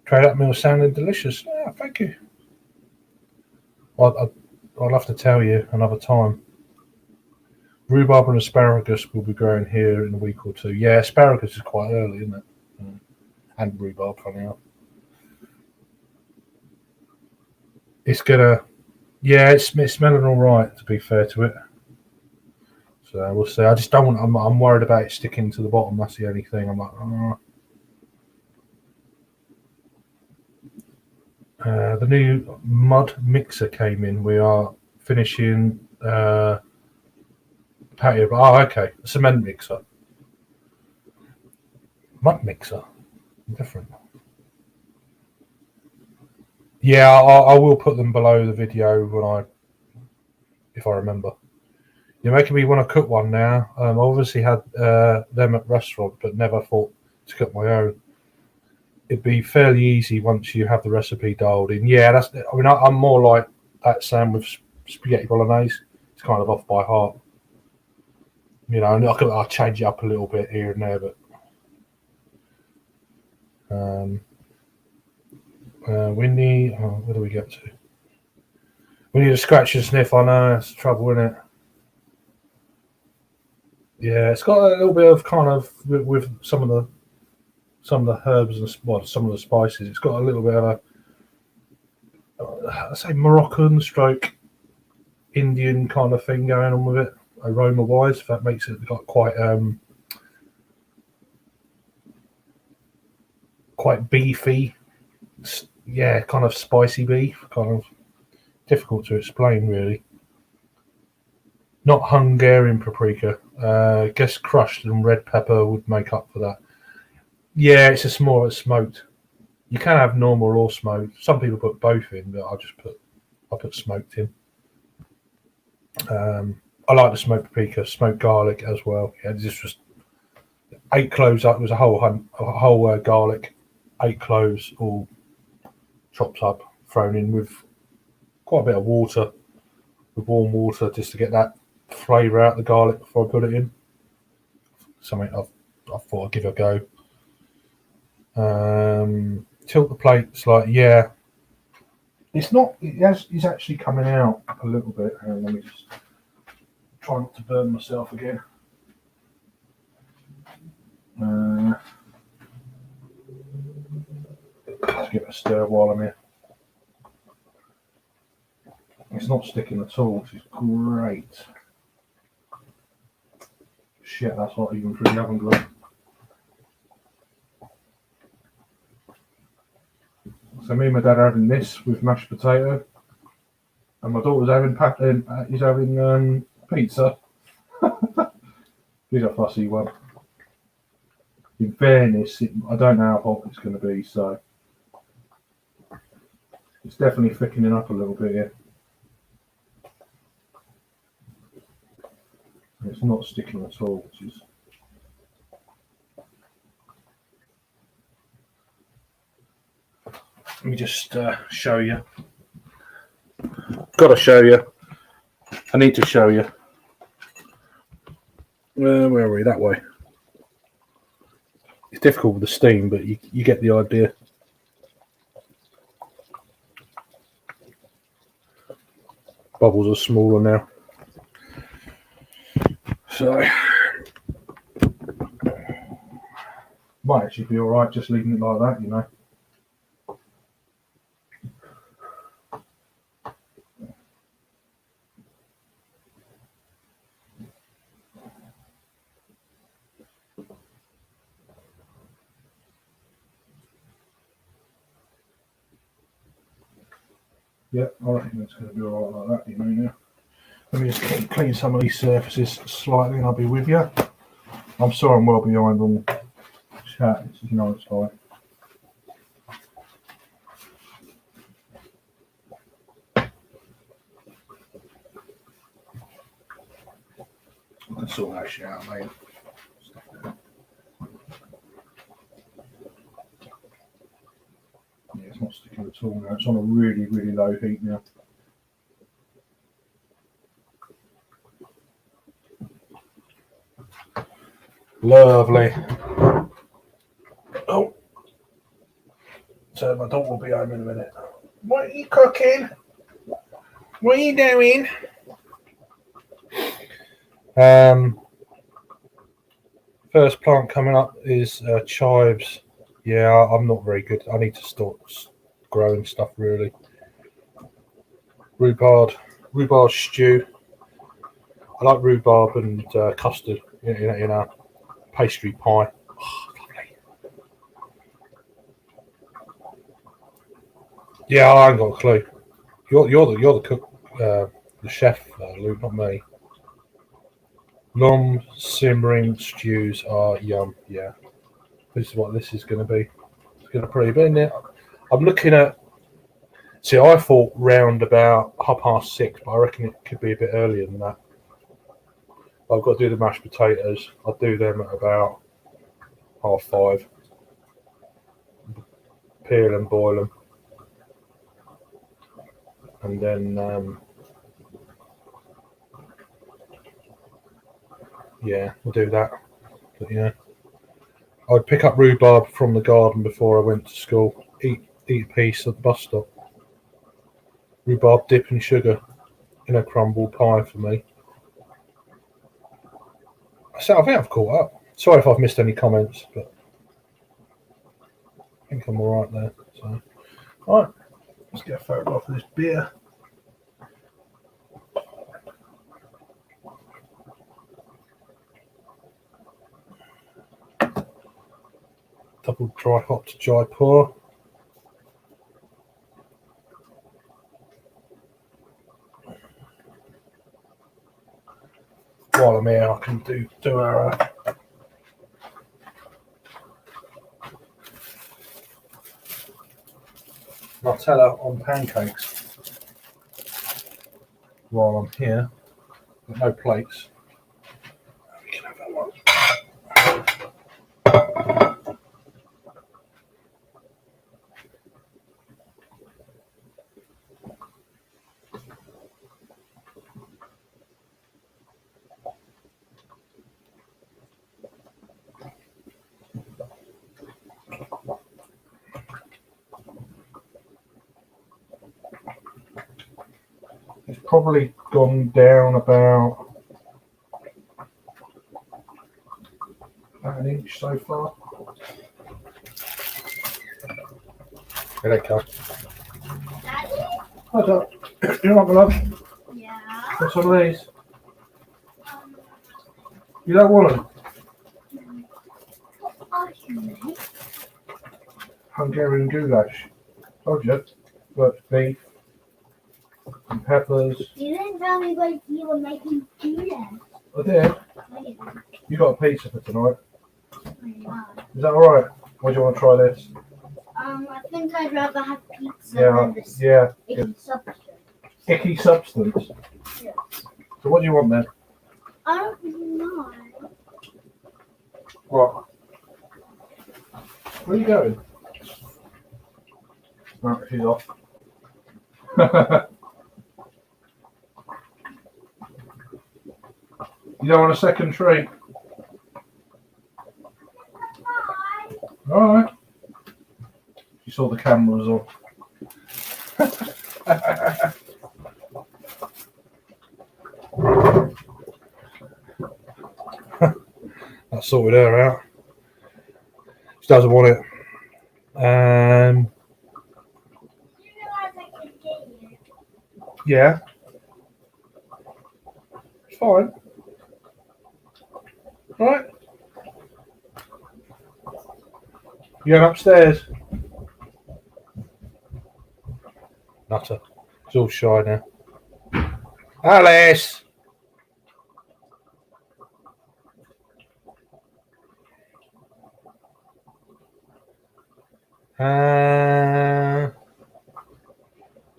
try that meal sounding delicious. Yeah, thank you. I'll have to tell you another time. Rhubarb and asparagus will be growing here in a week or 2. Yeah, asparagus is quite early, isn't it? And rhubarb, funny enough. It's gonna, yeah, it's smelling all right, to be fair to it. So we'll see. I just don't want. I'm worried about it sticking to the bottom. That's the only thing. I'm like, oh. The new mud mixer came in. We are finishing patio. Oh, okay. Cement mixer. Mud mixer. Different. Yeah, I will put them below the video if I remember. You're making me want to cook one now. I obviously had them at restaurant, but never thought to cook my own. It'd be fairly easy once you have the recipe dialed in. Yeah, I'm more like that Sam with spaghetti bolognese. It's kind of off by heart. You know, and I'll change it up a little bit here and there, but we need. Oh, where do we get to? We need a scratch and sniff. I know it's trouble, isn't it? Yeah, it's got a little bit of kind of with some of the herbs and some of the spices. It's got a little bit of I say Moroccan stroke Indian kind of thing going on with it, aroma wise. If that makes it quite beefy, yeah, kind of spicy beef, kind of difficult to explain really. Not Hungarian paprika. I guess crushed and red pepper would make up for that. Yeah, it's just more smoked. You can have normal or smoked. Some people put both in, but I put smoked in. I like the smoked paprika, smoked garlic as well. Yeah, this was 8 cloves. It was a whole garlic, 8 cloves, all chopped up, thrown in with quite a bit of water, with warm water, just to get that flavour out of the garlic before I put it in. Something I thought I'd give a go. Tilt the plate slightly. Yeah, it's not. It's actually coming out a little bit. Hang on, let me just try not to burn myself again. Let's give it a stir while I'm here. It's not sticking at all, which is great. Shit, that's not even through the oven glove. So me and my dad are having this with mashed potato, and my daughter's having pizza. He's a fussy one. In fairness, I don't know how hot it's going to be, so it's definitely thickening up a little bit here. It's not sticking at all, which is. Let me just show you. Got to show you. I need to show you. Where are we? That way. It's difficult with the steam, but you get the idea. Bubbles are smaller now. So, might actually be alright just leaving it like that, you know. Yeah, I reckon it's going to be alright like that, you know, now. Let me just clean some of these surfaces slightly and I'll be with you. I'm sorry I'm well behind on chat, you know, it's fine. I can sort that shit out, mate. Yeah, it's not sticking at all now. It's on a really, really low heat now. Lovely. Oh. So my dog will be home in a minute. What are you cooking? What are you doing? First plant coming up is chives. Yeah, I'm not very good. I need to start growing stuff really. Rhubarb stew. I like rhubarb and custard in a pastry pie. Oh, lovely. Yeah, I ain't got a clue. You're the cook, the chef, Luke, not me. Long simmering stews are yum. Yeah, this is what this is going to be. It's going to probably be in there. I'm looking at. See, I thought round about 6:30, but I reckon it could be a bit earlier than that. I've got to do the mashed potatoes. I'll do them at about 5:30. Peel and boil them, and then yeah, we'll do that. But yeah, I'd pick up rhubarb from the garden before I went to school. Eat a piece at the bus stop. Rhubarb dip in sugar in a crumble pie for me. So I think I've caught up. Sorry if I've missed any comments, but I think I'm all right there. So, all right, let's get a photograph of this beer. Double dry hopped Jaipur. while I'm here, I can do a Nutella on pancakes while I'm here. Got no plates. We can have that one. It's probably gone down about an inch so far. Here they come. Daddy? Hi, Doc. You want my love? Yeah. Got some of these? You don't want them? What are you make? Hungarian Goulash. Told you. Got beef and peppers. You didn't tell me what you were making goulash. I did. I didn't. You got a pizza for tonight. I know. Is that alright? Or do you want to try this? I think I'd rather have pizza Yeah, than this yeah. icky substance. Icky substance. Yes. So what do you want then? I don't know. What? Where are you going? No, she's off. You don't want a second treat? Alright. You saw the camera was on. That sorted her out. She doesn't want it. You realize I could get you. Yeah. It's fine. Right. You going upstairs? Nutter. It's all shy now. Alice!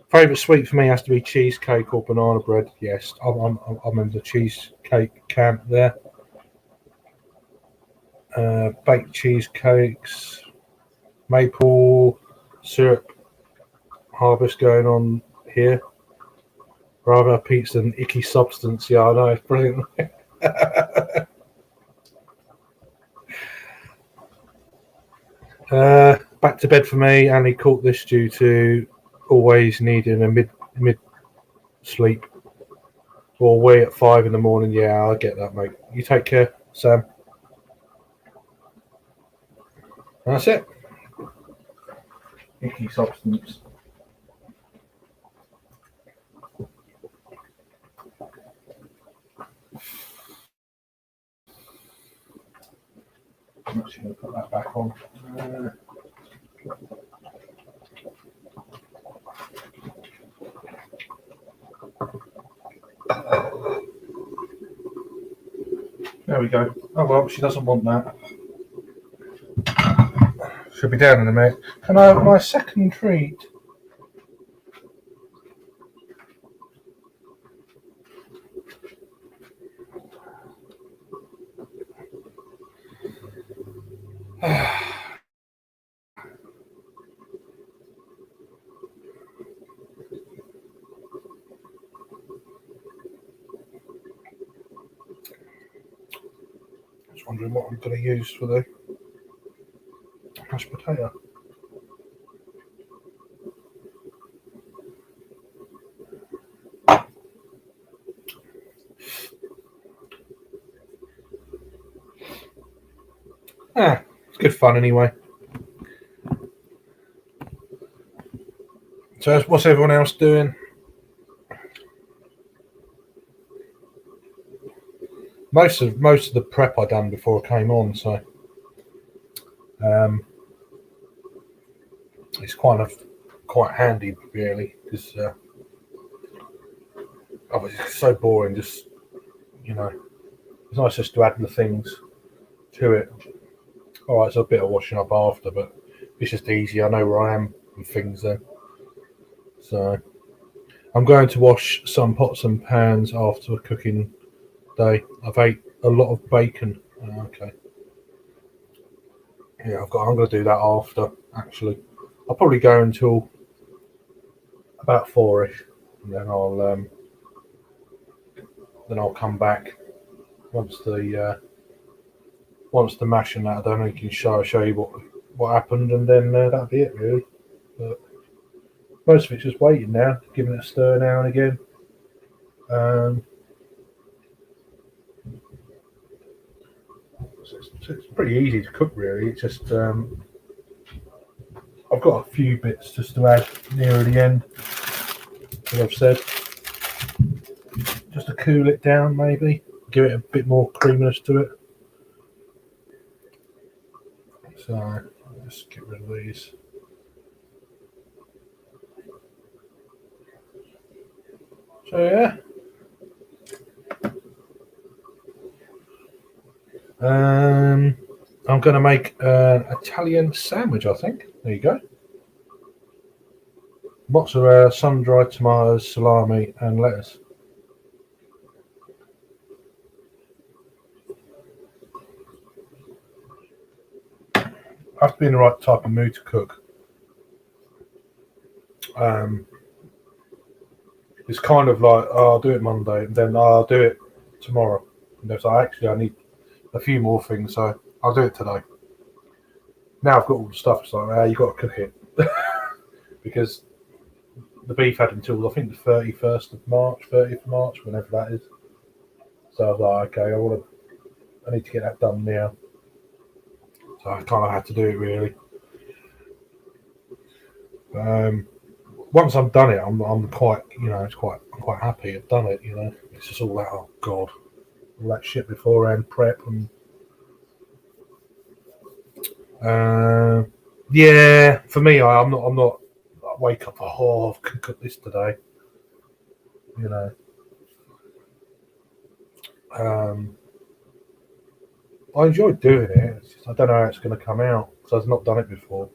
Favourite sweet for me has to be cheesecake or banana bread. Yes, I'm in the cheesecake camp there. Baked cheesecakes, maple syrup harvest going on here. Rather pizza than icky substance. Yeah, I know, it's brilliant. Back to bed for me. Only caught this due to always needing a mid sleep or away at 5 in the morning. Yeah, I get that, mate. You take care, Sam. And that's it. Icky substance. I'm actually going to put that back on. There we go. Oh well, she doesn't want that. She'll be down in a minute. Can I have my second treat? Just wondering what I'm going to use for the mashed potato. It's good fun anyway. So what's everyone else doing? Most of the prep I done before I came on, so it's quite handy really, because obviously it's so boring. Just it's nice just to add the things to it. All right, it's a bit of washing up after, but it's just easy. I know where I am with things then. So I'm going to wash some pots and pans after a cooking day. I've ate a lot of bacon. Okay. Yeah, I'm going to do that after. Actually, I'll probably go until about 4ish, and then I'll come back once the mash and that are done. I can show you what happened, and then that'll be it really. But most of it's just waiting now, giving it a stir now and again. So it's pretty easy to cook really. It's just I've got a few bits just to add near the end, as I've said, just to cool it down, maybe give it a bit more creaminess to it. So let's get rid of these. So yeah, I'm going to make an Italian sandwich, I think. There you go. Mozzarella, sun-dried tomatoes, salami, and lettuce. I have to be in the right type of mood to cook. It's kind of like, oh, I'll do it Monday, and then I'll do it tomorrow. And so I need a few more things, so I'll do it today. Now I've got all the stuff, it's like, you've got to cook it. Because the beef had until, I think, the 31st of March, 30th of March, whenever that is. So I was like, okay, I need to get that done now. So I kind of had to do it, really. Once I've done it, I'm quite, I'm quite happy I've done it, It's just all that, oh God, all that shit beforehand, prep and yeah, for me, I'm not I wake up, I can cook this today, I enjoy doing it. It's just, I don't know how it's going to come out because I've not done it before.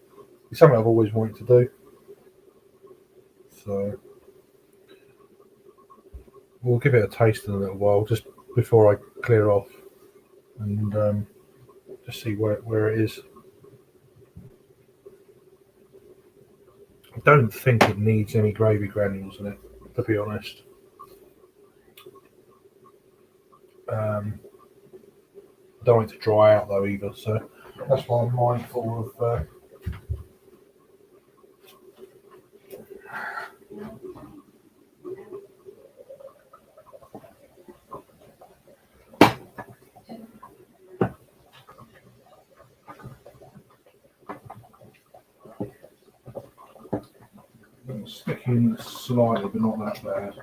It's something I've always wanted to do, so we'll give it a taste in a little while, just before I clear off and just see where it is. I don't think it needs any gravy granules in it, to be honest. I don't want it to dry out though either, so that's why I'm mindful of. Sticking slightly, but not that bad.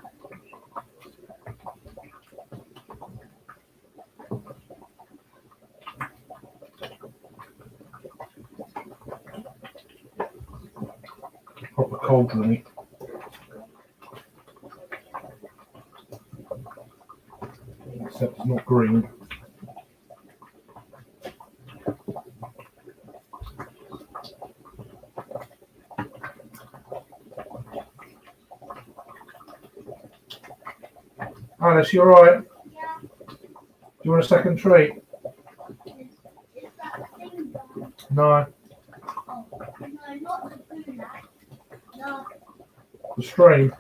Proper cauldron. Except it's not green. Alice, you alright? Yeah. Do you want a second treat? Is that thing done? No. Oh, no, not the goulash. No, The stream?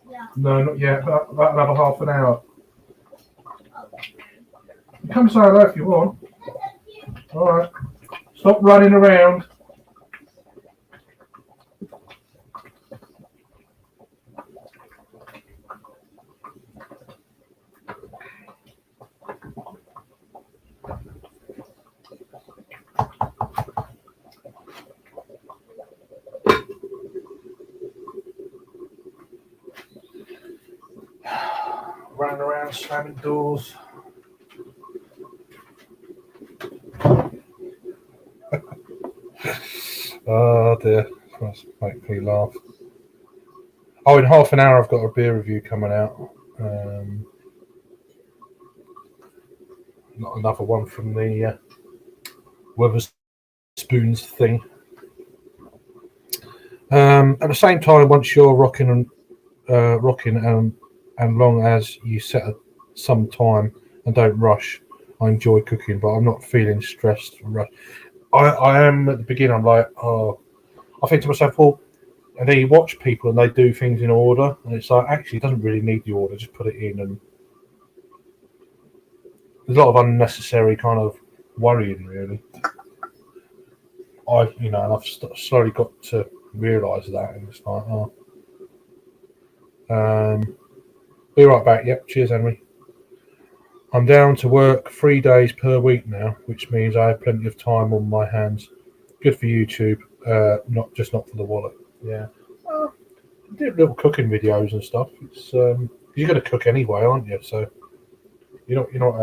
yeah. No, not yet. About another half an hour. Oh, You come say hello if you want. Alright. Stop running around. Running around, slamming doors. Oh dear, that's make me laugh. Oh, in half an hour I've got a beer review coming out. not another one from the Weatherspoons thing. At the same time, once you're rocking and long as you set some time and don't rush, I enjoy cooking, but I'm not feeling stressed or rushed. I am at the beginning. I'm like, oh, I think to myself, well, and then you watch people and they do things in order, and it's like, actually, it doesn't really need the order. Just put it in, and there's a lot of unnecessary kind of worrying, really. And I've slowly got to realise that, and it's like, oh, be right back. Yep, cheers, Henry. I'm down to work 3 days per week now, which means I have plenty of time on my hands. Good for YouTube, not for the wallet. Yeah, do little cooking videos and stuff. It's you're going to cook anyway, aren't you? So you're not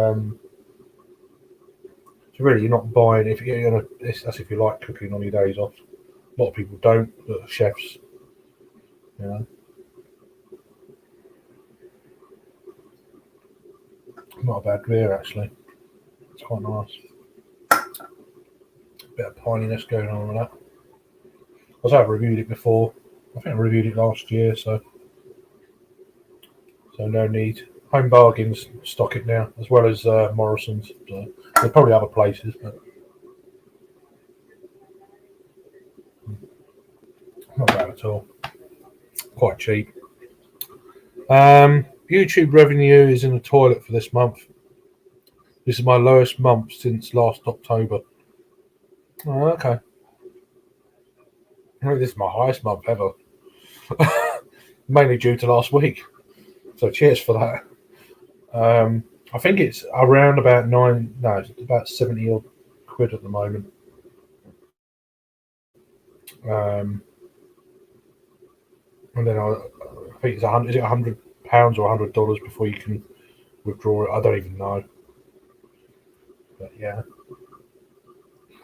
so really you're not buying if you're gonna. That's if you like cooking on your days off. A lot of people don't, but chefs, you know. Not a bad beer actually. It's quite nice. Bit of pininess going on with that. I've reviewed it before. I think I reviewed it last year, so no need. Home Bargains stock it now, as well as Morrison's. So there's probably other places, but not bad at all. Quite cheap. YouTube revenue is in the toilet for this month. This is my lowest month since last October. Oh, okay. I think this is my highest month ever. Mainly due to last week. So cheers for that. I think it's around about it's about 70 odd quid at the moment. And then I think it's £100 or $100 before you can withdraw it. I don't even know. But yeah,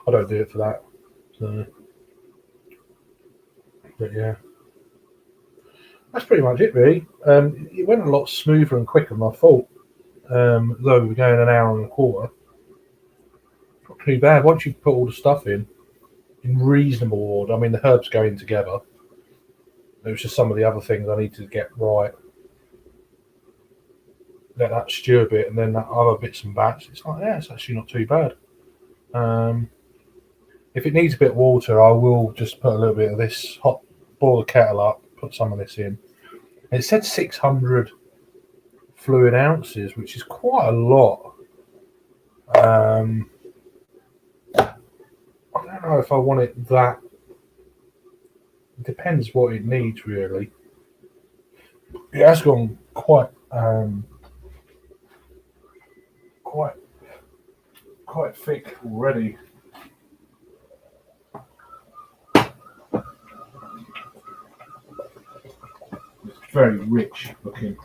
I don't do it for that. So, but yeah, that's pretty much it, really. It went a lot smoother and quicker than I thought. Though we were going an hour and a quarter. Not too bad. Once you put all the stuff in reasonable order. I mean, the herbs go in together. It was just some of the other things I need to get right. Let that stew a bit, and then that other bits and bats. It's like, yeah, it's actually not too bad. If it needs a bit of water, I will just put a little bit of this hot, boil the kettle up, put some of this in. And it said 600 fluid ounces, which is quite a lot. I don't know if I want it that. It depends what it needs, really. It has gone quite thick already. It's very rich looking.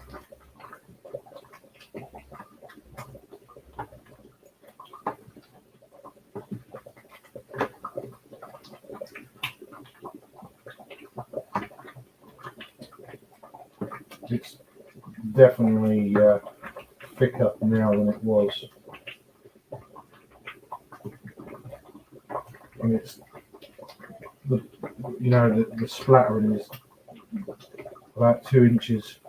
It's definitely thicker now than it was. And it's the splattering is about 2 inches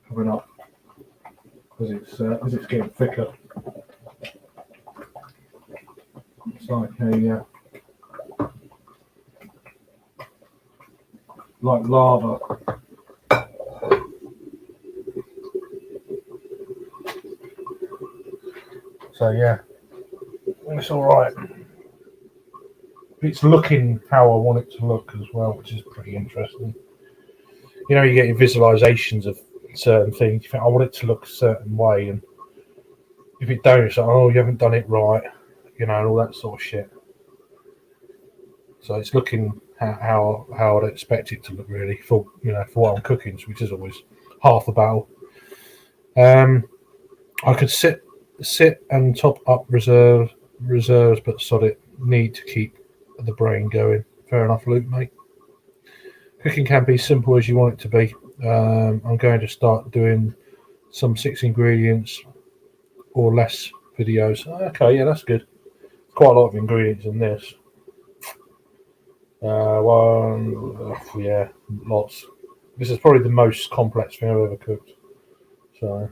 coming up as it's getting thicker. It's like like lava. So yeah, it's all right. It's looking how I want it to look as well, which is pretty interesting. You get your visualizations of certain things. You think, I want it to look a certain way, and if it don't, it's like, oh, you haven't done it right, and all that sort of shit. So it's looking how I'd expect it to look, really, for what I'm cooking, which is always half the battle. I could sit and top up reserves, but sod it, need to keep the brain going. Fair enough, Luke, mate. Cooking can be simple as you want it to be. I'm going to start doing some 6 ingredients or less videos. Okay, yeah, that's good. Quite a lot of ingredients in this. Yeah, lots. This is probably the most complex thing I've ever cooked. So,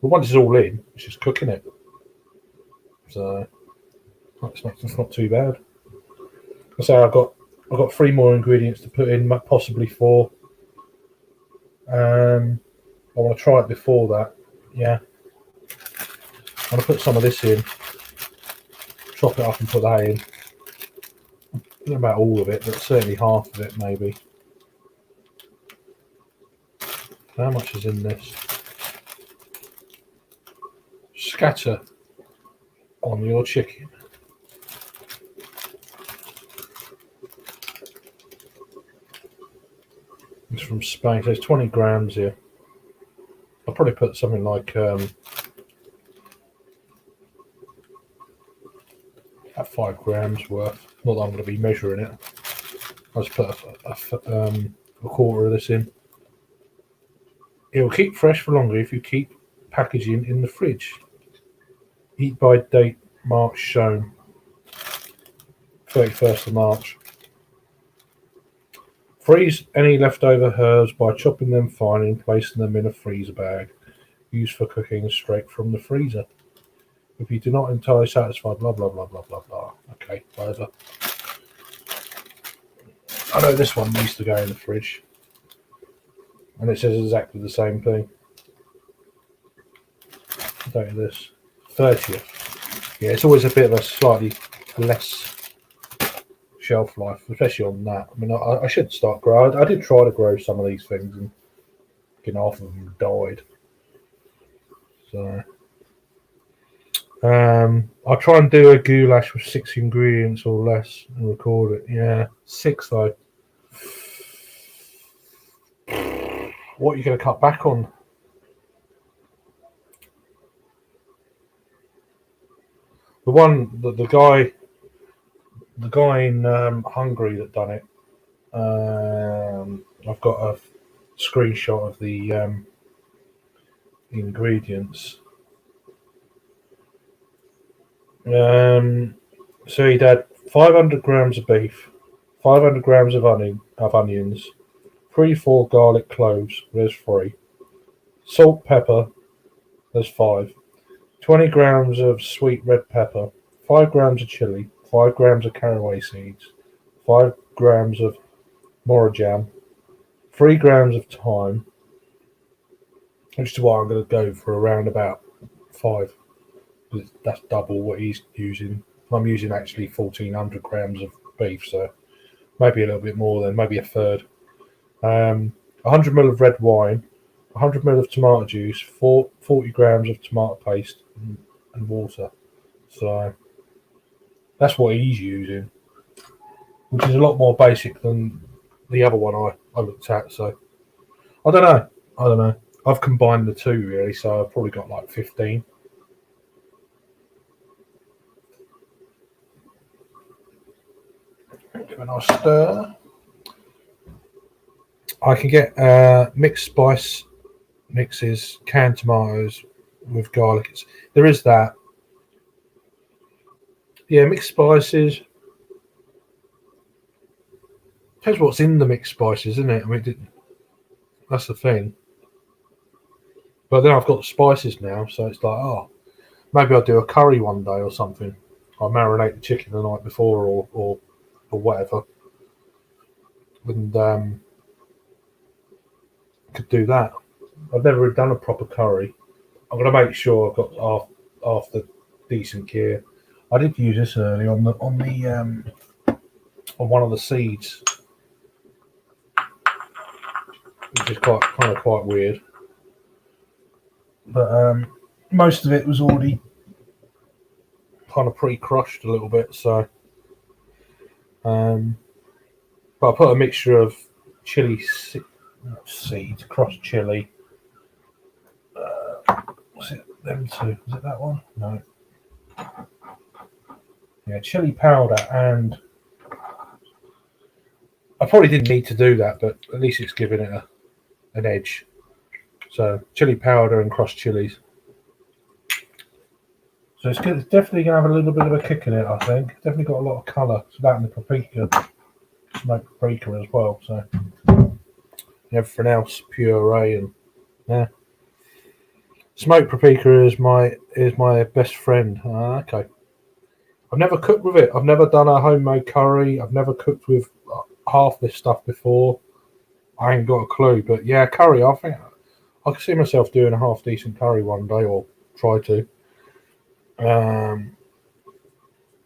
but once it's all in, it's just cooking it. So, it's not too bad. So I've got 3 more ingredients to put in, possibly 4. I want to try it before that. Yeah, I'm gonna put some of this in, chop it up and put that in. Not about all of it, but certainly half of it, maybe. How much is in this? Scatter on your chicken. It's from Spain. So there's 20 grams here. I'll probably put something like about 5 grams worth. Not that I'm going to be measuring it. I'll just put a quarter of this in. It will keep fresh for longer if you keep packaging in the fridge. Eat by date March shown. 31st of March. Freeze any leftover herbs by chopping them fine and placing them in a freezer bag. Used for cooking straight from the freezer. If you do not entirely satisfied, blah blah blah blah blah blah. Okay, whatever. I know this one used to go in the fridge, and it says exactly the same thing. Date of this 30th. Yeah, it's always a bit of a slightly less shelf life, especially on that. I mean, I should start growing. I did try to grow some of these things, and half of them died. So, I'll try and do a goulash with 6 ingredients or less and record it. Yeah, 6 though. What are you going to cut back on? The guy in Hungary that done it. I've got a screenshot of the ingredients. So he'd had 500 grams of beef, 500 grams of onions, 3-4 garlic cloves. There's 3. Salt, pepper. There's 5. 20 grams of sweet red pepper, 5 grams of chili, 5 grams of caraway seeds, 5 grams of mora jam, 3 grams of thyme, which is why I'm going to go for around about 5. That's double what he's using. I'm using actually 1,400 grams of beef, so maybe a little bit more than, maybe a third. 100 ml of red wine, 100 ml of tomato juice, 40 grams of tomato paste, and water. So that's what he's using, which is a lot more basic than the other one I looked at. So I don't know. I've combined the 2 really, so I've probably got like 15. Give a nice stir. I can get mixed spice mixes, canned tomatoes with garlic. There is that. Yeah, mixed spices. Depends what's in the mixed spices, isn't it? I mean, that's the thing. But then I've got the spices now, so it's like, oh, maybe I'll do a curry one day or something. I'll marinate the chicken the night before or whatever. And could do that. I've never done a proper curry. I'm going to make sure I've got half the decent gear. I did use this early on one of the seeds, which is quite weird. But most of it was already kind of pre-crushed a little bit. So, but I put a mixture of chili seeds, crushed chili. Was it them 2? Was it that one? No. Yeah, chili powder, and I probably didn't need to do that, but at least it's giving it an edge. So chili powder and crushed chilies. So it's good. It's definitely going to have a little bit of a kick in it, I think. Definitely got a lot of colour. It's that and the paprika, smoked paprika as well. So everything else puree and yeah. Smoked paprika is my best friend. Okay. I've never cooked with it. I've never done a homemade curry. I've never cooked with half this stuff before. I ain't got a clue. But yeah, curry. I think I can see myself doing a half decent curry one day, or try to.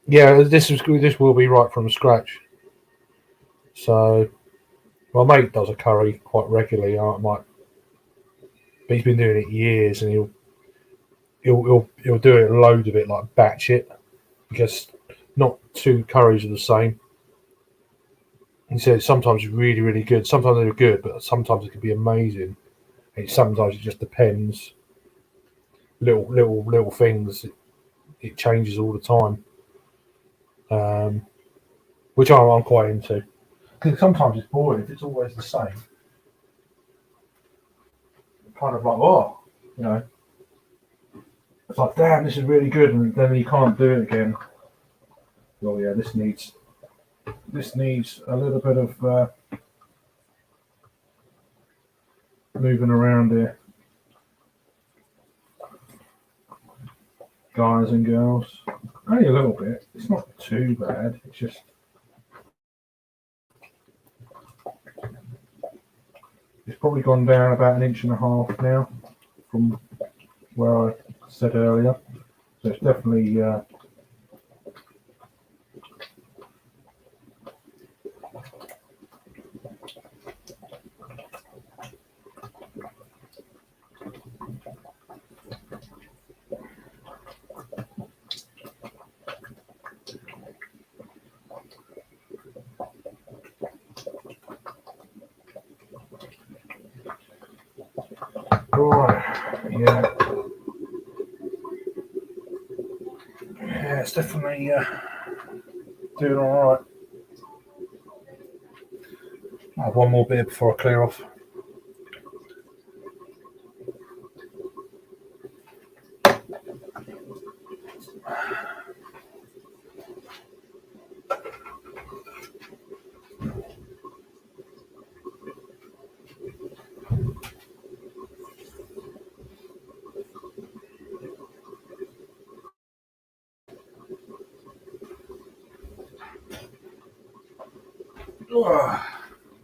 Yeah, this will be right from scratch. So my mate does a curry quite regularly. I might, but he's been doing it years, and he'll do it, a load of it, like batch it, because not two curries are the same. He said sometimes it's really, really good. Sometimes they're good, but sometimes it can be amazing. And sometimes it just depends. Little things. It changes all the time, which I'm quite into. Because sometimes it's boring if it's always the same. Kind of like, oh, you know, it's like, damn, this is really good, and then you can't do it again. Oh yeah, this needs a little bit of moving around here, guys and girls. Only a little bit. It's not too bad. It's just it's probably gone down about 1.5 inches now from where I said earlier. So it's definitely right. Yeah. Yeah, it's definitely doing all right. I'll have one more bit before I clear off.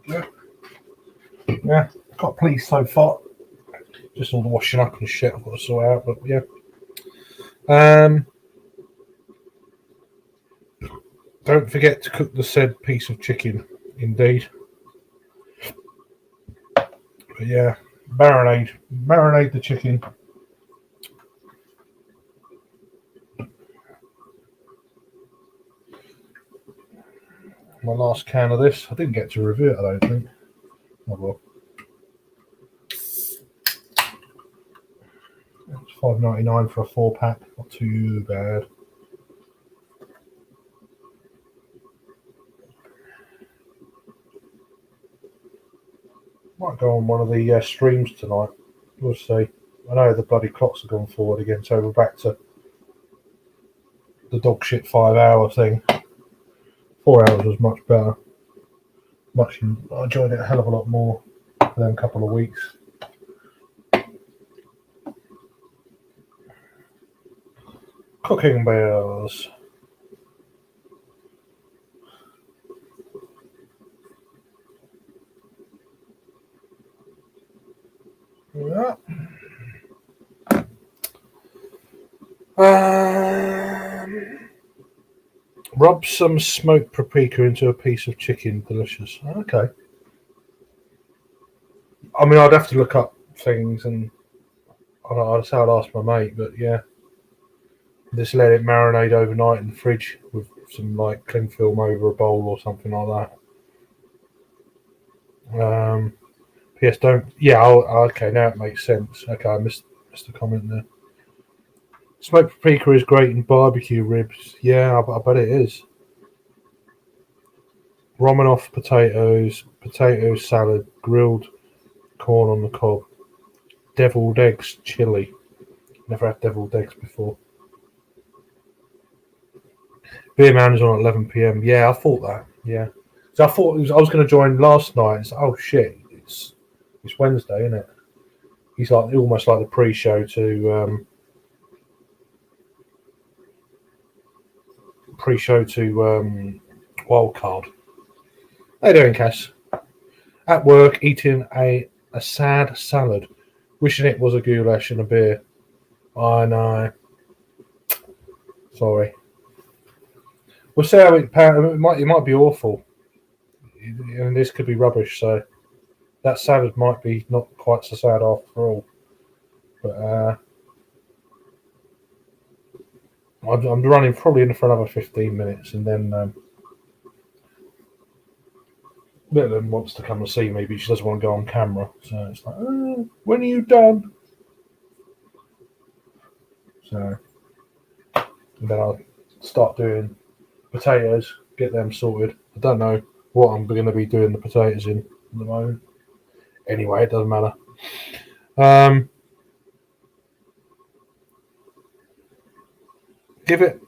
Yeah, yeah, got pleased so far. Just all the washing up and shit I've got to sort out, but yeah. Don't forget to cook the said piece of chicken, indeed. But yeah, marinate the chicken. My last can of this. I didn't get to review it, I don't think. Oh well. It's $5.99 for a 4-pack. Not too bad. Might go on one of the streams tonight. We'll see. I know the bloody clocks have gone forward again, so we're back to the dog shit 5-hour thing. 4 hours was much better. I enjoyed it a hell of a lot more than a couple of weeks. Cooking bells. Yeah. Rub some smoked paprika into a piece of chicken. Delicious. Okay. I mean, I'd have to look up things, and I'd say I'd ask my mate, but yeah. Just let it marinate overnight in the fridge with some like cling film over a bowl or something like that. P.S. Don't. Yeah. Okay. Now it makes sense. Okay. I missed the comment there. Smoked paprika is great in barbecue ribs. Yeah, I bet it is. Romanoff potatoes, potato salad, grilled corn on the cob, deviled eggs chili. Never had deviled eggs before. Beer Man is on at 11 p.m. Yeah, I thought that. Yeah, so I thought I was going to join last night. It's oh shit, it's Wednesday, isn't it? He's like almost like the pre-show to Wildcard. How you doing, Cass? At work, eating a sad salad, wishing it was a goulash and a beer. I know. Sorry. We'll see how it might be awful, and this could be rubbish. So that salad might be not quite so sad after all. But I'm running probably in for another 15 minutes, and then Littlin wants to come and see me, but she doesn't want to go on camera. So it's like, when are you done? So and then I'll start doing potatoes, get them sorted. I don't know what I'm going to be doing the potatoes in at the moment. Anyway, it doesn't matter. Give it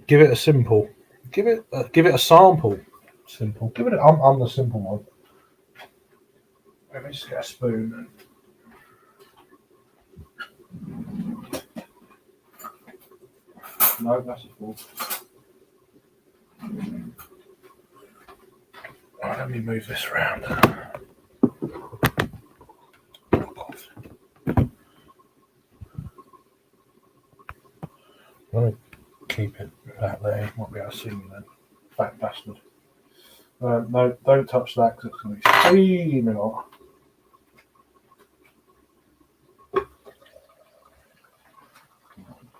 a simple. Give it a sample. Simple. Give it. I'm the simple one. Let me just get a spoon. No, that's a full. Right, let me move this around. Let me keep it back there. You might be able to see me then. Fat bastard. No, don't touch that because it's going to be steaming hot.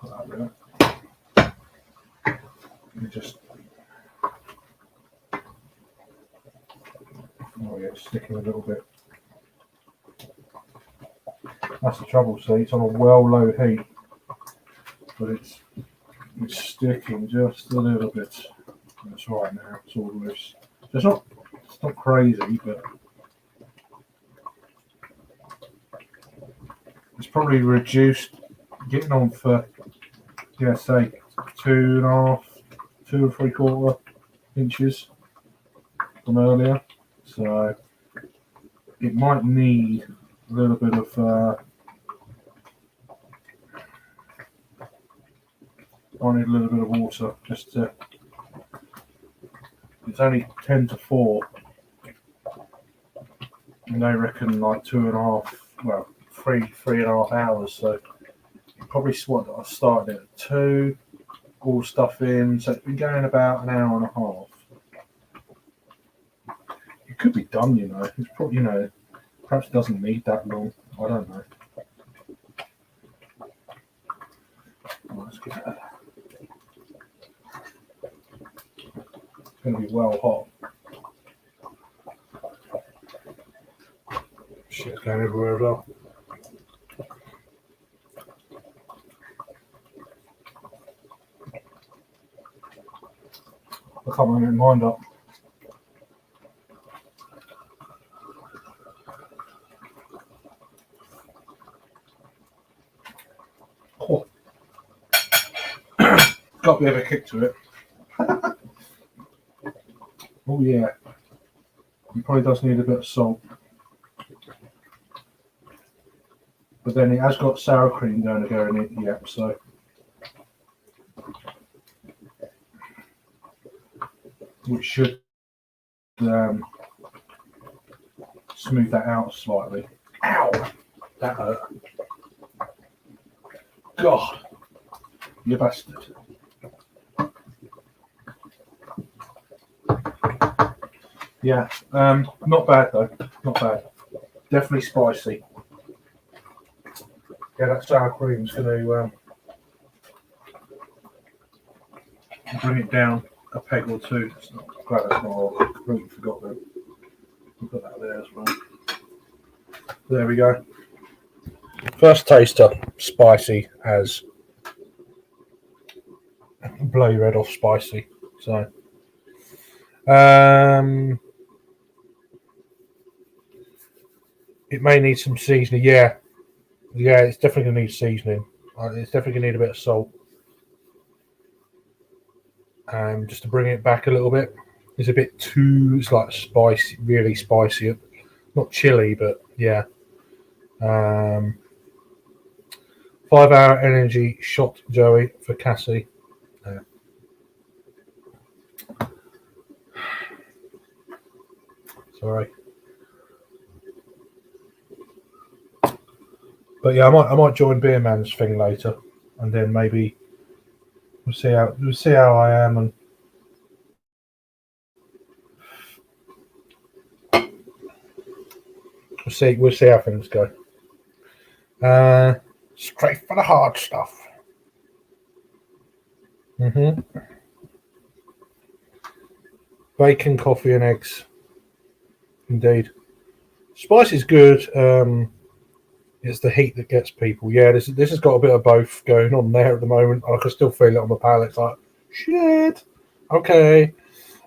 Put that there. Let me just. Oh yeah, it's sticking a little bit. That's the trouble, see, it's on a low heat, but it's sticking just a little bit. That's right now, it's all loose. It's not crazy, but it's probably reduced, getting on for, yeah, say 2.5, 2 3/4 inches from earlier. So it might need a little bit of I need a little bit of water just to. It's only 10 to 4, and they reckon like 2.5, well, 3.5 hours. So probably I started at 2, all stuff in. So it's been going about an hour and a half. It could be done, you know. It's probably, perhaps it doesn't need that long. I don't know. Let's get that. It's going to be well hot. Shit's going everywhere as well. I can't make my mind up. Oh. Got a bit of a kick to it. Oh yeah, it probably does need a bit of salt, but then it has got sour cream going to go in it. Yep, so which should smooth that out slightly. Ow, that hurt. God, you bastard. Yeah, not bad though. Not bad. Definitely spicy. Yeah, that sour cream's going to bring it down a peg or two. Glad that's not. I completely forgot that. We'll put that there as well. There we go. First taster, spicy as blow your head off spicy. So, it may need some seasoning. Yeah, it's definitely going to need seasoning. It's definitely going to need a bit of salt. just to bring it back a little bit. It's a bit too, it's like spicy, really spicy. Not chili, but yeah. 5-hour energy shot, Joey, for Cassie. Sorry. But yeah, I might join Beer Man's thing later, and then maybe we'll see how I am, and we'll see how things go. Straight for the hard stuff. Bacon, coffee, and eggs. Indeed. Spice is good. It's the heat that gets people. Yeah, this has got a bit of both going on there at the moment. I can still feel it on the palate. It's like, shit. Okay.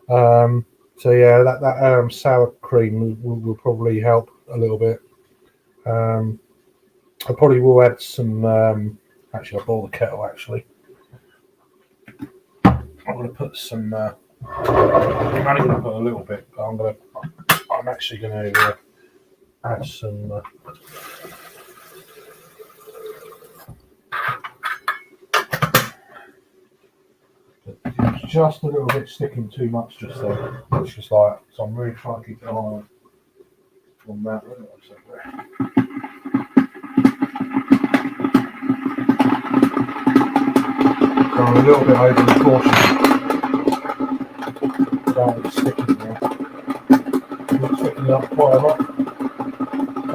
So yeah, that sour cream will probably help a little bit. I probably will add some. Actually, I'll boil the kettle. Actually, I'm going to put some. I'm only going to put a little bit, but I'm actually going to add some. It's just a little bit sticking too much just there. It's just like, so I'm really trying to keep an eye on that. So I'm a little bit overly cautious about it sticking there. It's sticking up quite a lot.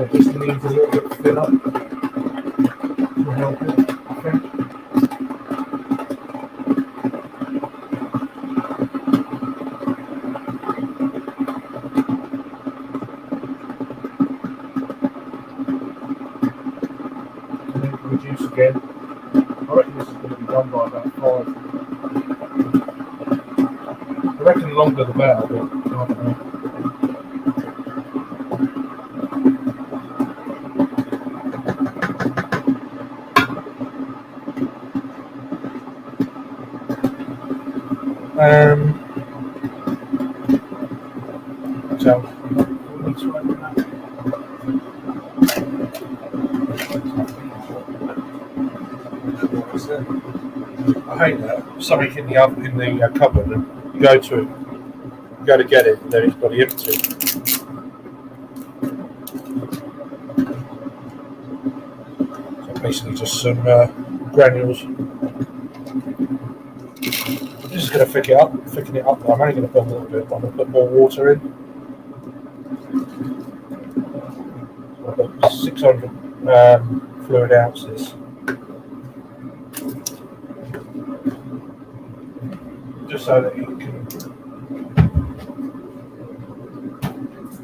It just needs a little bit thinner to help it, I think. Reduce again. I reckon this is going to be done by about 5. I reckon the longer the better, but I don't know. So, I hate that. Something in the oven, in the cupboard, and you go to get it, and then it's bloody empty. So basically, just some granules. I'm just going to thicken it up. I'm only going to put a little bit. I'm going to put more water in. So I've got 600 fluid ounces. Just so that it can.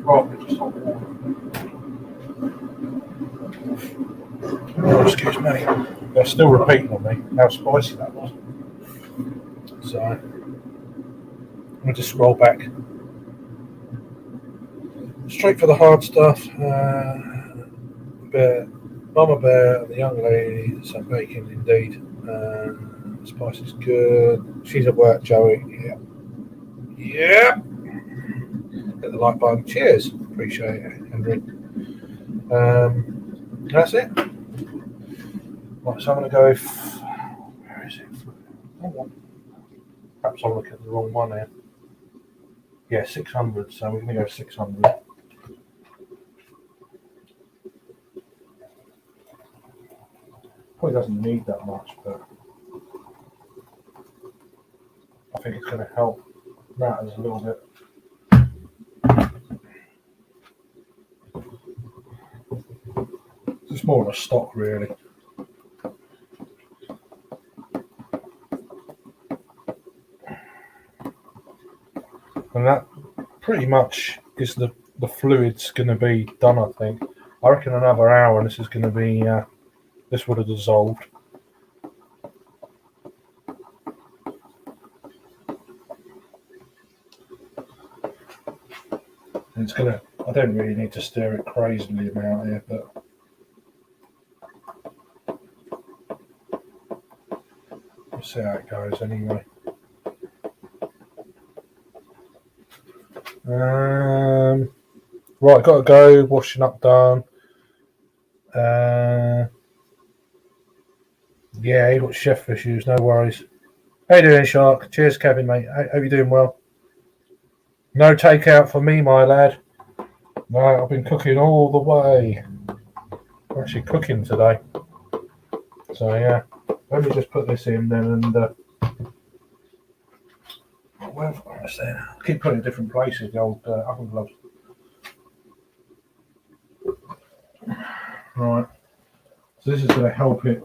Rather than just hot water. Oh, excuse me. They're still repeating on me how spicy that was. So I'm going to just scroll back. Straight for the hard stuff. Mama Bear, the young lady, some bacon indeed. Spice is good. She's at work, Joey. Yeah. Yeah. Hit the like button. Cheers. Appreciate it, Henry. That's it. Right, so I'm going to go. Where is it? Hang on. Perhaps I'll look at the wrong one here. Yeah, 600. So we're going to go 600. Probably doesn't need that much, but I think it's going to help matters a little bit. It's more of a stock, really. And that pretty much is the fluid's going to be done, I think. I reckon another hour and this is going to be, this would have dissolved. And it's going to, I don't really need to stir it crazily about here, but we'll see how it goes anyway. Right, got to go. Washing up done. Yeah, you got chef issues. No worries. How you doing, Shark? Cheers, Kevin, mate. Hope you're doing well. No takeout for me, my lad. No, I've been cooking all the way. I'm actually cooking today. So yeah, let me just put this in then, and what's there? I keep putting it in different places. The old oven gloves. Right. So this is going to help it.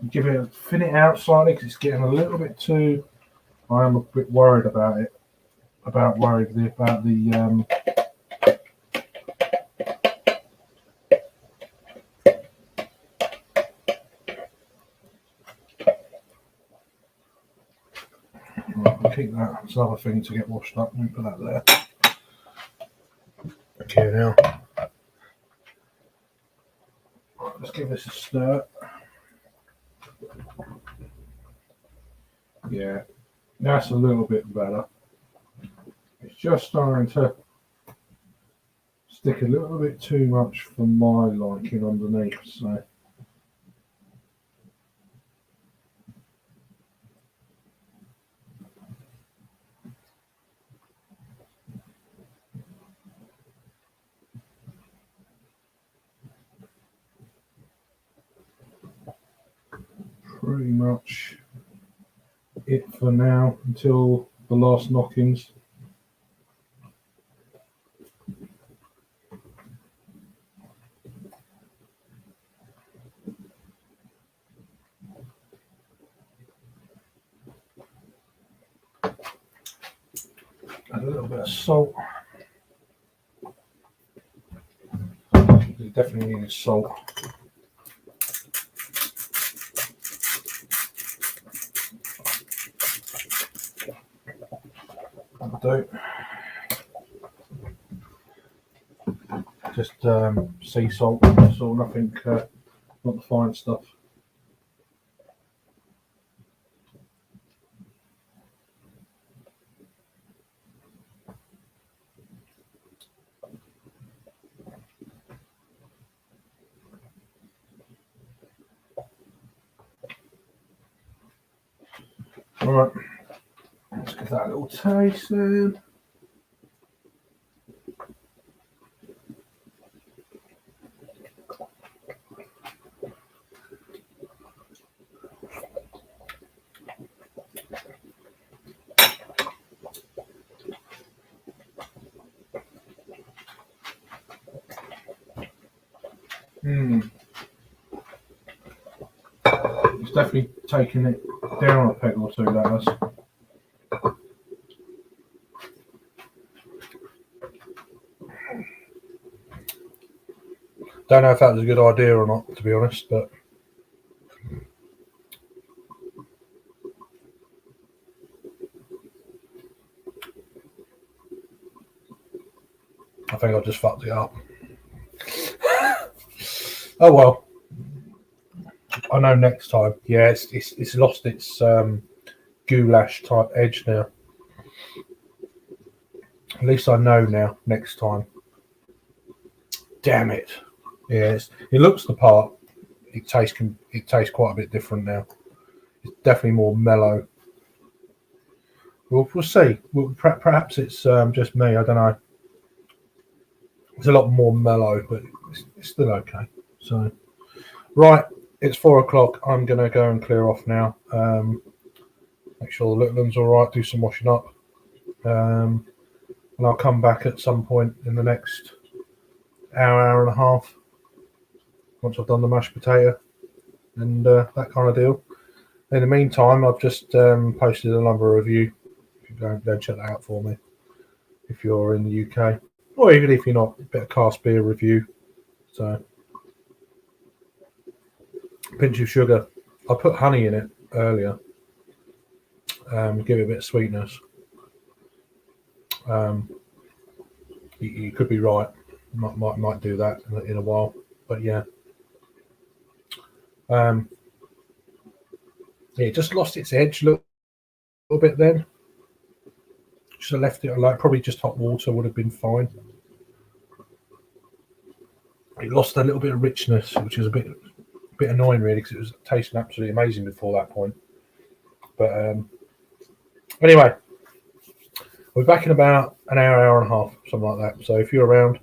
Give it, thin it out slightly because it's getting a little bit too. I am a bit worried about it. About the. Right, I'll keep that. It's another thing to get washed up. Let me put that there. Okay, now. Right, let's give this a stir. Yeah, that's a little bit better. It's just starting to stick a little bit too much for my liking underneath, so. Pretty much it for now until the last knockings. Add a little bit of salt. You definitely need salt. That'll do. Just sea salt, so nothing, not the fine stuff. All right, let's give that a little taste then. It's definitely taking it down a peg or two, that has. Don't know if that was a good idea or not, to be honest, but I think I just fucked it up. Oh well. I know next time. Yeah, it's lost its goulash type edge now. At least I know now next time. Damn it. Yes, it looks the part. It tastes quite a bit different now. It's definitely more mellow. We'll see. Perhaps it's just me. I don't know. It's a lot more mellow, but it's still okay. So, right, it's 4 o'clock. I'm gonna go and clear off now. Make sure the little one's all right. Do some washing up, and I'll come back at some point in the next hour and a half once I've done the mashed potato and that kind of deal. In the meantime, I've just posted another review. You go check that out for me if you're in the UK, or even if you're not. A bit of cask beer review. So, pinch of sugar. I put honey in it earlier. Give it a bit of sweetness. You could be right. Might do that in a while, but yeah. It just lost its edge a little bit then. Just I left it like probably just hot water would have been fine. It lost a little bit of richness, which is a bit annoying really, because it was tasting absolutely amazing before that point. But anyway, we'll be back in about an hour and a half, something like that. So if you're around,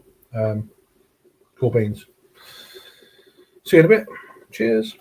cool beans. See you in a bit. Cheers.